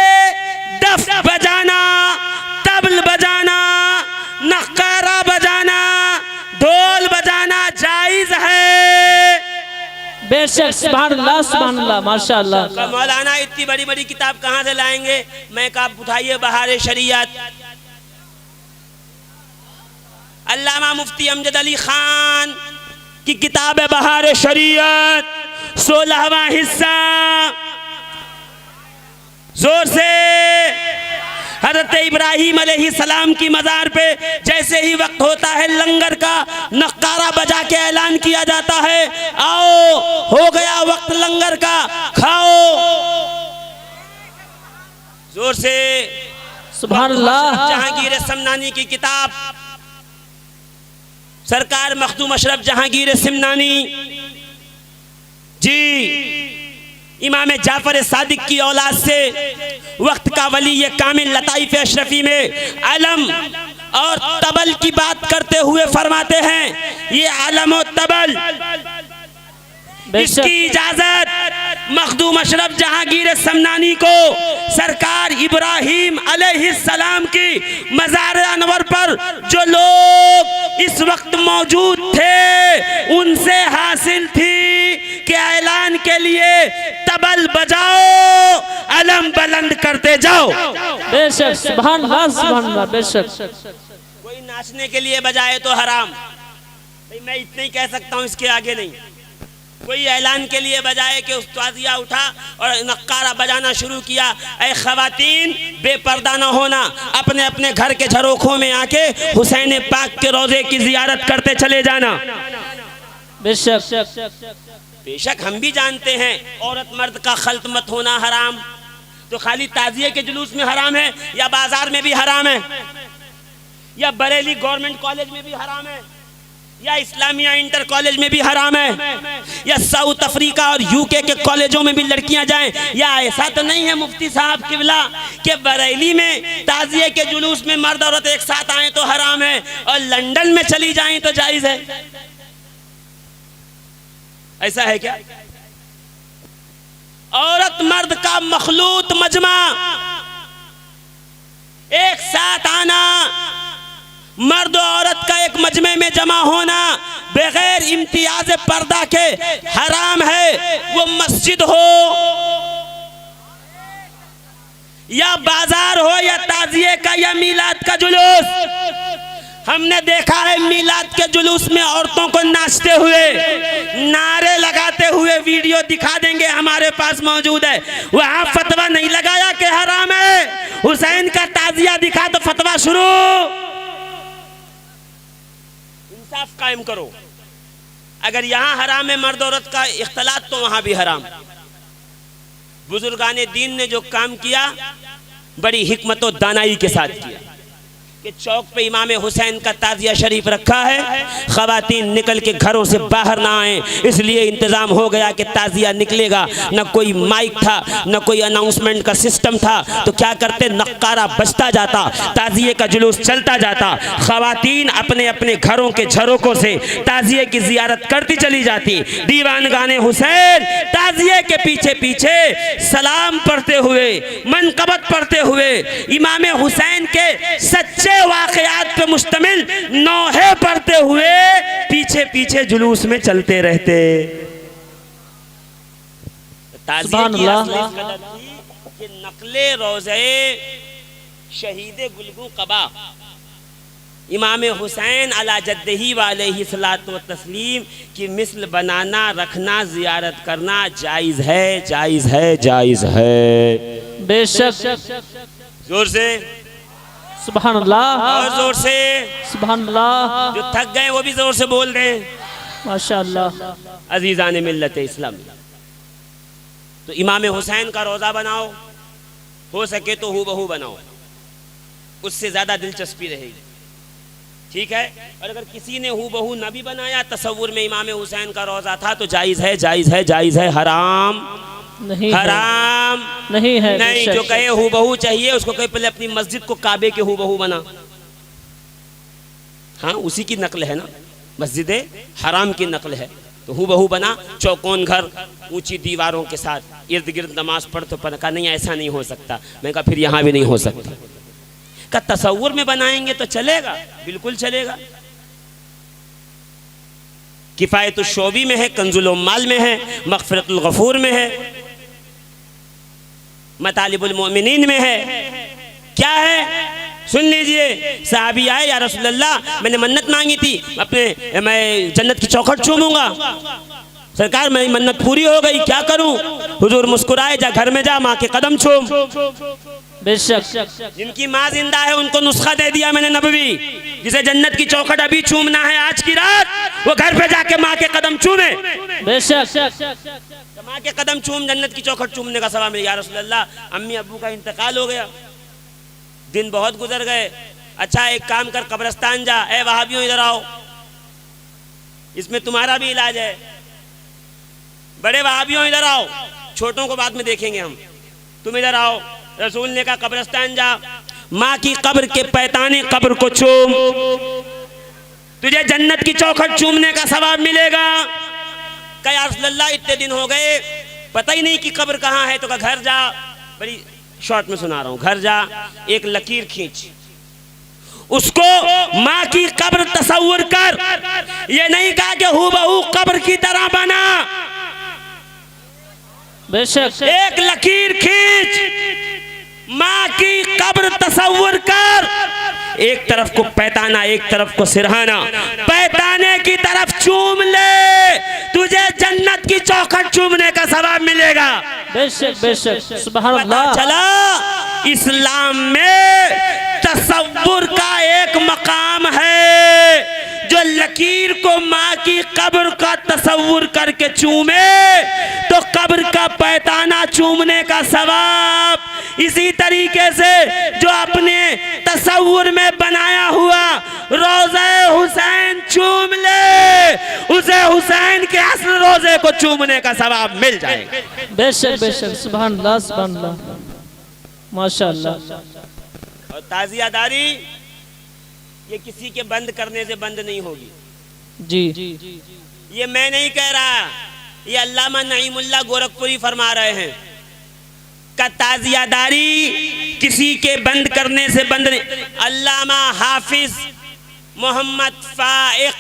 दफ बजाना, तबल बजाना, नक्कारा बजाना, ढोल बजाना जायज है। बेशक सुभान अल्लाह माशाअल्लाह। मौलाना इतनी बड़ी बड़ी किताब कहाँ से लाएंगे? मैं कहा उठाइए बहार शरीयत, अल्लामा मुफ्ती अमजद अली खान की किताब है बहार शरीयत, 16वां हिस्सा। जोर से। हज़रत इब्राहीम अलैहिस्सलाम की मज़ार पे जैसे ही वक्त होता है लंगर का, नक्कारा बजा के ऐलान किया जाता है, आओ हो गया वक्त लंगर का, खाओ। जोर से सुभान अल्लाह। जहांगीर समनानी की किताब, सरकार मखदूम अशरफ जहांगीर सिमनानी जी, इमाम जाफर सादिक की औलाद से वक्त का वली ये कामिल लताइफ अशरफी में अलम और तबल की बात करते हुए फरमाते हैं, ये अलम और तबल इसकी इजाजत मखदूम अशरफ जहांगीर समनानी को सरकार इब्राहीम अलैहिस्सलाम की मज़ार अनवर पर जो लोग इस वक्त मौजूद थे उनसे हासिल थी कि ऐलान के लिए तबल बजाओ, अलम बुलंद करते जाओ। बेशक सुभान अल्लाह बेशक। कोई नाचने के लिए बजाए तो हराम, भाई मैं इतना ही कह सकता हूँ, इसके आगे नहीं। कोई ऐलान के लिए बजाए कि उस्तादिया उठा और नक्कारा बजाना शुरू किया। ऐ खवातीन, बेपर्दा न होना, अपने अपने घर के झरोखों में आके हुसैन पाक के रोजे की जियारत करते चले जाना। बेशक हम भी जानते हैं औरत मर्द का खल्त मत होना हराम, तो खाली ताजिए के जुलूस में हराम है या बाजार में भी हराम है, या बरेली गवर्नमेंट कॉलेज में भी हराम है, या इस्लामिया इंटर कॉलेज में भी हराम है, या साउथ अफ्रीका और यूके के कॉलेजों में भी लड़कियां जाएं, या ऐसा तो नहीं है मुफ्ती साहब किबला कि बरेली में ताजिए के जुलूस में मर्द औरत एक साथ आए तो हराम है और लंदन में चली जाएं तो जायज है? ऐसा है क्या? औरत मर्द का मखलूत मजमा एक साथ आना, मर्द और औरत का एक मजमे में जमा होना बगैर इम्तियाज पर्दा के हराम है। वो मस्जिद हो या बाजार हो या ताजिए का या मीलाद का जुलूस, हमने देखा है मीलाद के जुलूस में औरतों को नाचते हुए, नारे लगाते हुए वीडियो दिखा देंगे, हमारे पास मौजूद है। वहां फतवा नहीं लगाया कि हराम है, हुसैन का ताजिया दिखा तो फतवा शुरू। इंसाफ कायम करो। अगर यहाँ हराम है मर्द औरत का इख्तलात तो वहां भी हराम। बुजुर्गाने दीन ने जो काम किया बड़ी हिकमत और दानाई के साथ किया कि चौक पे इमाम हुसैन का ताजिया शरीफ रखा है, खवातीन निकल के घरों से बाहर ना आए, इसलिए इंतजाम हो गया कि ताजिया निकलेगा। न कोई माइक था, न कोई अनाउंसमेंट का सिस्टम था, तो क्या करते, नक्कारा बजता जाता, ताजिए का जुलूस चलता जाता, खवातीन अपने अपने घरों के झरोकों से ताजिए की जियारत करती चली जाती। दीवान गाने हुसैन ताजिए के पीछे पीछे सलाम पढ़ते हुए, मनकबत पढ़ते हुए, इमाम हुसैन के सच्चे वाकयात पे मुश्तमिल नौहे पढ़ते हुए पीछे पीछे जुलूस में चलते रहते। कि नकले रोज़े शहीद गुलगू कबा इमाम हुसैन अला जद्दही वालैहि सलातो व तस्लीम की मिसल बनाना, रखना, जियारत करना जायज़ है, जायज़ है, जायज़ है। बेशक। जोर से सुभान अल्लाह, और जोर से सुभान अल्लाह। जो थक गए वो भी जोर से बोल रहे हैं माशाअल्लाह। अजीज़ान मिल्लत इस्लाम, तो इमाम हुसैन का रोज़ा बनाओ, हो सके तो हूबहू बनाओ, उससे ज़्यादा दिलचस्पी रहेगी। ठीक है, और अगर किसी ने हूबहू न भी बनाया, तसव्वुर में इमाम हुसैन का रोज़ा था तो जायज़ है, जायज़ है, जायज़ है, हराम नहीं, हराम नहीं है। नहीं, जो कहे हूबहू चाहिए उसको कहे पहले अपनी मस्जिद को काबे के हूबहू बना। हाँ, उसी की नकल है ना, मस्जिद हराम की नकल है, तो हूबहू बना, चौकोन घर, ऊंची दीवारों के साथ, इर्द गिर्द नमाज पढ़। तो कहा नहीं ऐसा नहीं हो सकता। मैं कहा फिर यहाँ भी नहीं हो सकता। का तसव्वुर में बनाएंगे तो चलेगा, बिल्कुल चलेगा। किफायतुल शोबी में है, कंजुल उम्माल में है, मग़फ़िरतुल गफ़ूर में है, मतालिबुल मोमिनीन में है। क्या है सुन लीजिए। साहबी आए, या रसूल अल्लाह मैंने मन्नत मांगी थी, मैं जन्नत की चौखट चूमूंगा, सरकार मेरी मन्नत पूरी हो गई, क्या करूं? हुजूर मुस्कुराए, जा घर में जा, माँ के कदम चूम। बेशक। जिनकी माँ जिंदा है उनको नुस्खा दे दिया मैंने नबवी, जिसे जन्नत की चौखट अभी चूमना है आज की रात, वो घर पे जाके माँ के कदम चूमे। बेशक। माँ के कदम चूम, जन्नत की चौखट चूमने का सवाब मिल गया। रसूल अल्लाह अम्मी अब्बू का इंतकाल हो गया, दिन बहुत गुजर गए। अच्छा एक काम कर, कब्रिस्तान जा, ए वहाबियों इधर आओ, इसमें तुम्हारा भी इलाज है। बड़े वहाबियों इधर आओ, छोटों को बाद में देखेंगे हम, तुम इधर आओ। रसूल ने कहा कब्रिस्तान जा, माँ की कब्र के पैताने कब्र को चूम, तुझे जन्नत की चौखट चूमने का सवाब मिलेगा। कहा या रसूल अल्लाह इतने दिन हो गए पता ही नहीं कि कब्र कहाँ है। तो कहा घर जा, बड़ी शॉर्ट में सुना रहा हूँ, घर जा, एक लकीर खींच, उसको माँ की कब्र तसव्वुर कर। ये नहीं कहा कि हूबहू कब्र की तरह बना, बेशक। एक लकीर खींच, माँ की कब्र तसव्वुर कर, एक तरफ को पैताना एक तरफ को सिरहाना, पैताने की तरफ चूम ले, तू तुझे जन्नत की चौखट चूमने का सवाब मिलेगा। बेशक बेशक सुभान पता अल्लाह। चला इस्लाम में तसव्वुर का एक मकाम है, जो लकीर को माँ की कब्र का तसव्वुर करके चूमे तो कब्र का पैताना चूमने का सवाब। इसी तरीके से जो अपने तसव्वुर में बनाया हुआ रोज़े हुसैन चूम ले, उसे हुसैन के असल रोज़े को चूमने का सवाब मिल जाएगा। बेशक बेशक सुभान अल्लाह माशाअल्लाह। और ताज़ियादारी ये किसी के बंद करने से बंद नहीं होगी। जी ये मैं नहीं कह रहा, ये अल्लामा नईमुल्लाह गोरखपुरी फरमा रहे हैं का ताज़ियादारी किसी के बंद करने से बंद नहीं। अल्लामा हाफिज मोहम्मद फाइक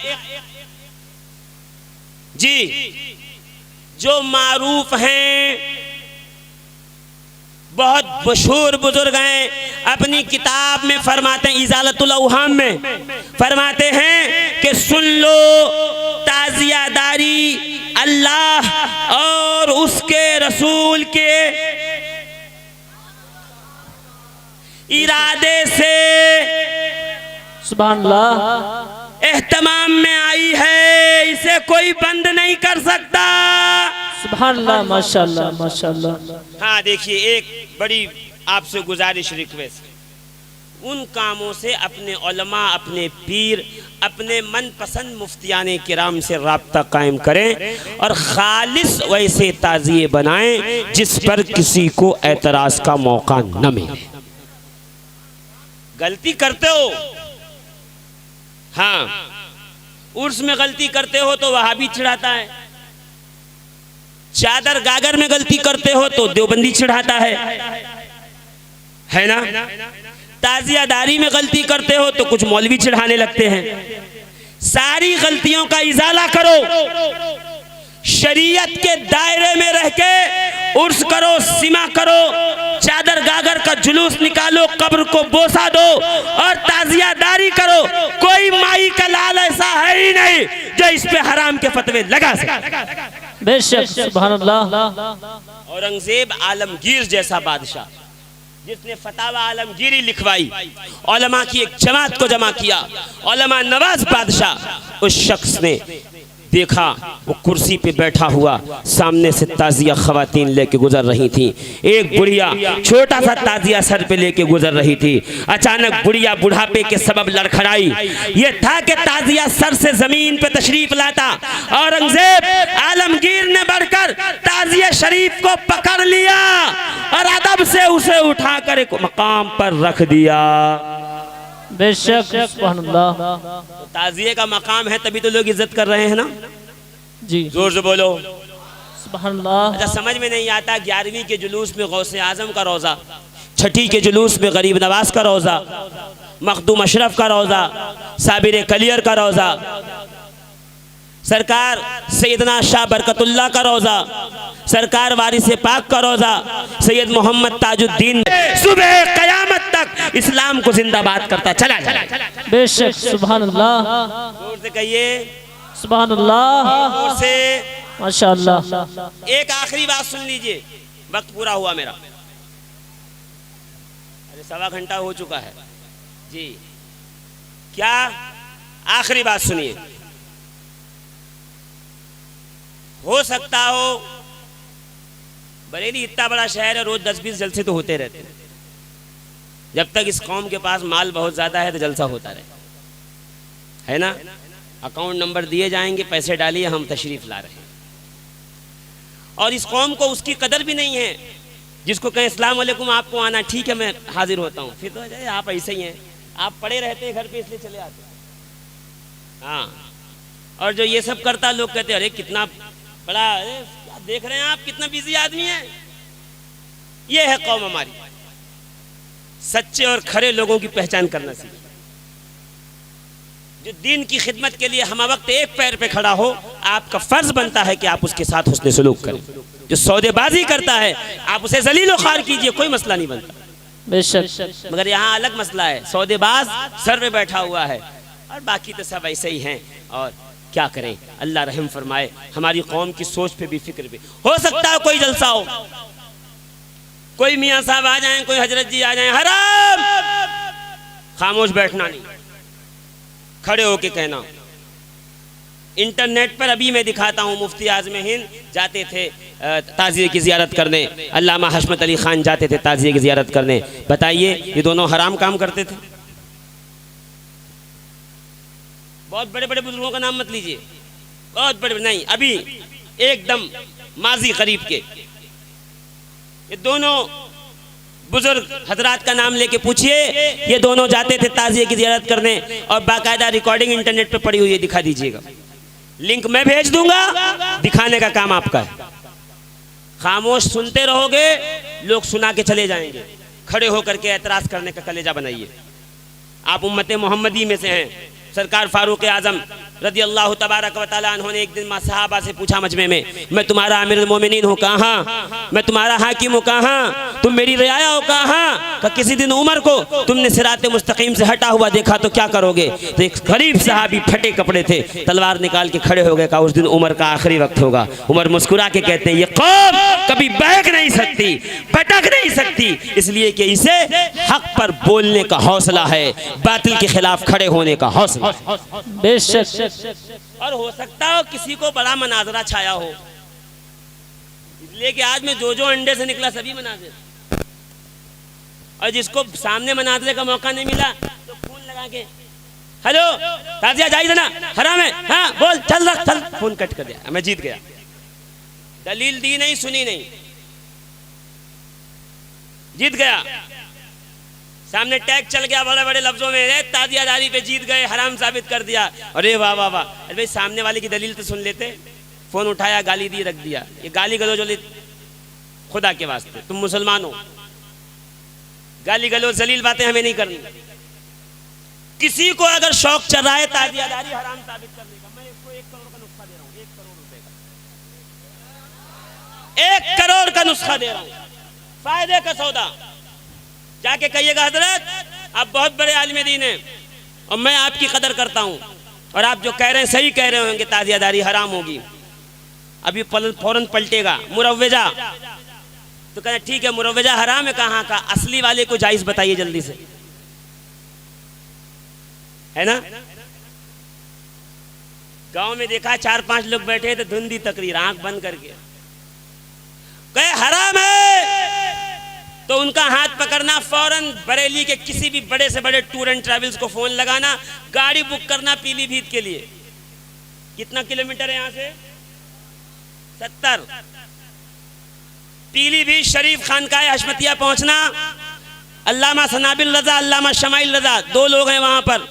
जी जो मारूफ हैं, बहुत मशहूर बुजुर्ग हैं, अपनी किताब में फरमाते हैं, इजालतुल औहाम में फरमाते हैं कि सुन लो ताज़ियादारी अल्लाह और उसके रसूल के इरादे से सुभान अल्लाह एहतमाम में आई है, इसे कोई बंद नहीं कर सकता। सुभान अल्लाह माशाअल्लाह माशाअल्लाह। हाँ देखिए, एक बड़ी आपसे गुजारिश रिक्वेस्ट, उन कामों से अपने उलमा, अपने पीर, अपने मनपसंद मुफ्तियाने किराम से राब्ता कायम करें और खालिस वैसे ताज़िए बनाएं जिस पर किसी को एतराज का मौका न मिले। गलती करते हो, हाँ उर्स में गलती करते हो तो वहाबी चिढ़ाता चादर गागर में गलती करते हो तो देवबंदी चिढ़ाता है ना। ताज़ियादारी में गलती करते हो तो कुछ मौलवी चिढ़ाने लगते हैं। सारी गलतियों का इजाला करो, शरीयत के दायरे में रह के उर्स करो, सिमा करो, चादर गागर का जुलूस निकालो, कब्र को बोसा दो और ताज़ियादारी करो। कोई माई का लाल ऐसा है ही नहीं जो इस पे हराम के फतवे लगा सके। बेशक सुभान अल्लाह। औरंगजेब आलमगीर जैसा बादशाह जिसने फतावा आलमगीरी लिखवाई, उलमा की एक जमात को जमा किया, उलमा नवाज बादशाह, उस शख्स ने देखा वो कुर्सी पे बैठा हुआ, सामने से ताज़िया खवातीन लेके गुजर रही थी। एक बुढ़िया छोटा सा ताज़िया सर पे लेके गुजर रही थी। अचानक बुढ़िया बुढ़ापे के सबब लड़खड़ाई। ये था कि ताज़िया सर से जमीन पे तशरीफ लाता, औरंगजेब आलमगीर ने बढ़कर ताज़िया शरीफ को पकड़ लिया और अदब से उसे उठाकर एक मकाम पर रख दिया। बेशक सुभान अल्लाह। ताज़िए का मकाम है तभी तो लोग इज्जत कर रहे हैं ना। जी जोर से बोलो सुभान अल्लाह। अच्छा, समझ में नहीं आता 11वीं के जुलूस में गौसे आजम का रोज़ा, छठी के जुलूस में गरीब नवाज का रोज़ा, मखदूम अशरफ का रोज़ा, साबिर कलियर का रोज़ा, सरकार सैयदना शाह बरकतुल्लाह का रोज़ा, सरकार वारिस पाक का रोज़ा, सैयद मोहम्मद ताजुद्दीन सुबह क़यामत तक इस्लाम को जिंदाबाद करता चला जाए। बेशक सुभान अल्लाह। जोर से कहिए सुभान अल्लाह। जोर से माशाअल्लाह। एक आखिरी बात सुन लीजिए, वक्त पूरा हुआ मेरा, अरे 1.25 घंटा हो चुका है जी। क्या आखिरी बात सुनिए, हो सकता हो बरेली इतना बड़ा शहर है, रोज 10-20 जलसे तो होते रहते हैं। जब तक इस कौम के पास माल बहुत ज्यादा है तो जलसा होता रहे, है ना। अकाउंट नंबर दिए जाएंगे, पैसे डालिए, हम तशरीफ ला रहे हैं। और इस कौम को उसकी कदर भी नहीं है। जिसको कहें अस्सलाम वालेकुम आपको आना, ठीक है मैं हाजिर होता हूँ, फिर तो आप ऐसे ही हैं, आप पड़े रहते हैं घर पे इसलिए चले आते हैं। हाँ, और जो ये सब करता लोग कहते हैं अरे कितना बड़ा, क्या देख रहे हैं आप, कितना बिजी आदमी है। ये है कौम हमारी। सच्चे और खरे लोगों की पहचान करना सीखिए, जो दीन की खिदमत के लिए हम वक्त एक पैर पे खड़ा हो। आपका फर्ज बनता है कि आप उसके साथ हुस्न सलूक करें। जो सौदेबाजी करता है आप उसे जलील ख्वार कीजिए, कोई मसला नहीं बनता। बेशक। मगर यहाँ अलग मसला है, सौदेबाज सर पे बैठा हुआ है और बाकी तो सब ऐसे ही हैं। और क्या करें, अल्लाह रहम फरमाए, हमारी कौम की सोच पे भी फिक्र भी। हो सकता है कोई जलसा हो, कोई मियाँ साहब आ जाएं, कोई हजरत जी आ जाएं, हराम, खामोश बैठना नहीं, खड़े होके कहना। इंटरनेट पर अभी मैं दिखाता हूँ, मुफ्ती आज़म हिंद जाते थे ताज़िये की ज़ियारत करने, अल्लामा हशमत अली ख़ान जाते थे ताज़िये की ज़ियारत करने। बताइए ये दोनों हराम काम करते थे? बहुत बड़े बड़े बुजुर्गों का नाम मत लीजिए, बहुत बड़े नहीं, अभी एकदम माजी करीब के ये दोनों बुजुर्ग हजरात का नाम लेके पूछिए, ये दोनों जाते थे ताज़िये की ज़ियारत करने और बाकायदा रिकॉर्डिंग इंटरनेट पे पड़ी हुई है, दिखा दीजिएगा, लिंक मैं भेज दूंगा, दिखाने का काम आपका है। खामोश सुनते रहोगे, लोग सुना के चले जाएंगे, खड़े होकर के एतराज़ करने का कलेजा बनाइए। आप उम्मत मोहम्मदी में से हैं। सरकार फारूक आजम रज़ी अल्लाह तबारक व तआला अन्हु ने एक दिन सहाबा से पूछा मजमे में, मैं तुम्हारा अमीरुल मोमिनीन हूँ कहाँ, मैं तुम्हारा हाकिम हूँ कहाँ, तुम मेरी रियाया हो कहाँ? कि किसी दिन उमर को तुमने सिराते मुस्तकीम से हटा हुआ देखा तो क्या करोगे? तो एक गरीब सहाबी फटे कपड़े थे, तलवार निकाल के खड़े हो गए, कहा उस दिन उमर का आखिरी वक्त होगा। उमर मुस्कुरा के कहते हैं, ये कौम कभी बहक नहीं सकती, भटक नहीं सकती, इसलिए कि इसे हक पर बोलने का हौसला है, बातिल के खिलाफ खड़े होने का हौसला। बेशक। और हो सकता हो किसी को बड़ा मनाजरा छाया हो, इसलिए कि आज में जो अंडे से निकला सभी मनाजिर, और जिसको सामने मनाजरे का मौका नहीं मिला तो फोन लगा के हेलो ताजिया जायज़ ना, हराम है, हाँ बोल, चल रख, चल, फोन कट कर दिया, मैं जीत गया। दलील दी नहीं, सुनी नहीं, जीत गया। सामने टैग चल गया बड़े बड़े लफ्जों में, ताजियादारी पे जीत गए, हराम साबित कर दिया। अरे वाह वाह वाह, अरे भाई सामने वाले की दलील तो सुन लेते। फोन उठाया, गाली दी, रख दिया। ये गाली गलौज खुदा के वास्ते, तुम मुसलमान हो, गाली गलौज जलील बातें हमें नहीं करनी। किसी को अगर शौक चल रहा है ताजियादारी हराम साबित करने का, मैं इसको 1 करोड़ का नुस्खा दे रहा हूँ, 1 करोड़ रुपए का, 1 करोड़ का नुस्खा दे रहा हूँ, फायदे का सौदा। जाके कहिएगा हजरत आप बहुत बड़े आलिम दीन हैं और मैं आपकी कदर करता हूँ, और आप जो कह रहे हैं सही कह रहे होंगे, ताजियादारी हराम होगी। अभी फौरन पलटेगा मुरव्वजा, तो कहना ठीक है मुरव्वजा हराम है, कहाँ का, असली वाले को जायज बताइए जल्दी से, है ना। गांव में देखा 4-5 लोग बैठे थे, धुंधी तकरीर, आंख बंद करके कहे हराम है, तो उनका हाथ पकड़ना, फौरन बरेली के किसी भी बड़े से बड़े टूर एंड ट्रैवल्स को फोन लगाना, गाड़ी बुक करना पीलीभीत के लिए। कितना किलोमीटर है यहाँ से? 70। पीलीभीत शरीफ खानकाह हशमतिया पहुंचना, अल्लामा सनाबिल रजा, अल्लामा शमाइल रजा, 2 लोग हैं वहां पर,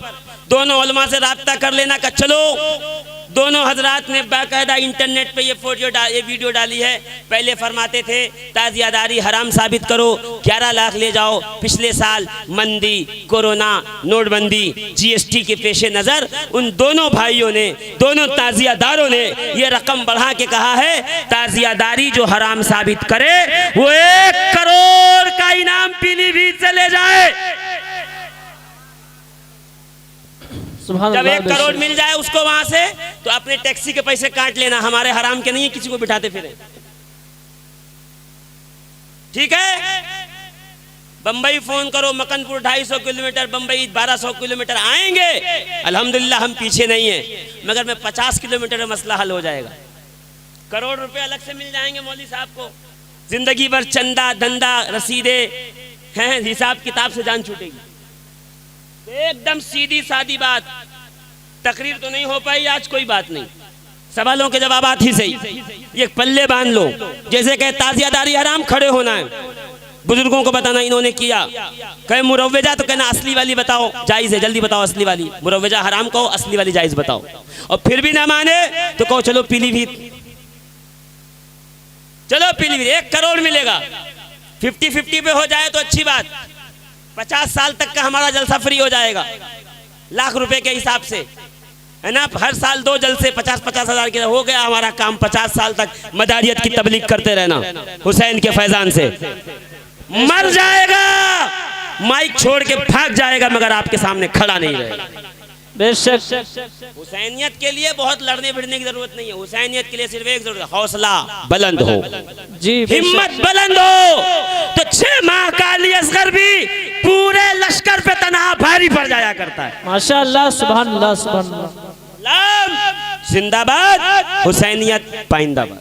दोनों उलमा से राब्ता कर लेना का चलो। दोनों हजरात ने बाकायदा इंटरनेट पे ये वीडियो डाली है। पहले फरमाते थे ताजियादारी हराम साबित करो, 11 लाख ले जाओ। पिछले साल मंदी, कोरोना, नोटबंदी, GST के पेशे नज़र उन दोनों भाइयों ने, दोनों ताजियादारों ने ये रकम बढ़ा के कहा है ताजियादारी जो हराम साबित करे वो 1 करोड़ का इनाम पीलीभीत से ले जाए। जब 1 करोड़ मिल जाए उसको वहां से, तो अपने टैक्सी के पैसे काट लेना, हमारे हराम के नहीं है किसी को बिठाते फिरे, ठीक है। बंबई फोन करो, मकनपुर 250 किलोमीटर, बंबई 1200 किलोमीटर आएंगे, अल्हम्दुलिल्लाह हम पीछे नहीं है, मगर में 50 किलोमीटर में मसला हल हो जाएगा। करोड़ रुपए अलग से मिल जाएंगे मौलवी साहब को, जिंदगी भर चंदा धंधा रसीदे हैं, हिसाब किताब से जान छूटेगी। एकदम सीधी सादी बात, तकरीर तो नहीं हो पाई आज, कोई बात नहीं, सवालों के जवाबात ही सही। ये पल्ले बांध लो, जैसे कहे ताजियादारी हराम, खड़े होना है, बुजुर्गों को बताना इन्होंने किया। कहे मुरव्वजा, तो कहना असली वाली बताओ, जायज है, जल्दी बताओ असली वाली। मुरव्वजा हराम कहो, असली वाली जायज बताओ। और फिर भी ना माने तो कहो चलो पीलीभीत, चलो पीलीभीत, 1 करोड़ मिलेगा। 50-50 पे हो जाए तो अच्छी बात, 50 साल तक का हमारा जलसा फ्री हो जाएगा, लाख रुपए के हिसाब से, है ना। हर साल 2 जलसे 50-50 हज़ार के, हो गया हमारा काम। 50 साल तक मदारियत की तबलीग करते रहना, हुसैन के फैजान से। मर जाएगा, माइक छोड़ के भाग जाएगा, मगर आपके सामने खड़ा नहीं रहेगा। बेशक हुसैनियत के लिए बहुत लड़ने भिड़ने की जरूरत नहीं है। हुसैनियत के लिए सिर्फ एक जरूरत है, हौसला बुलंद हो, जी हिम्मत बुलंद हो। तो 6 माह का अली असगर भी पूरे लश्कर पे तनहा भारी पड़ जाया करता है। माशाअल्लाह, सुभान अल्लाह, सुभान अल्लाह। जिंदाबाद, हुसैनियत पाइंदाबाद।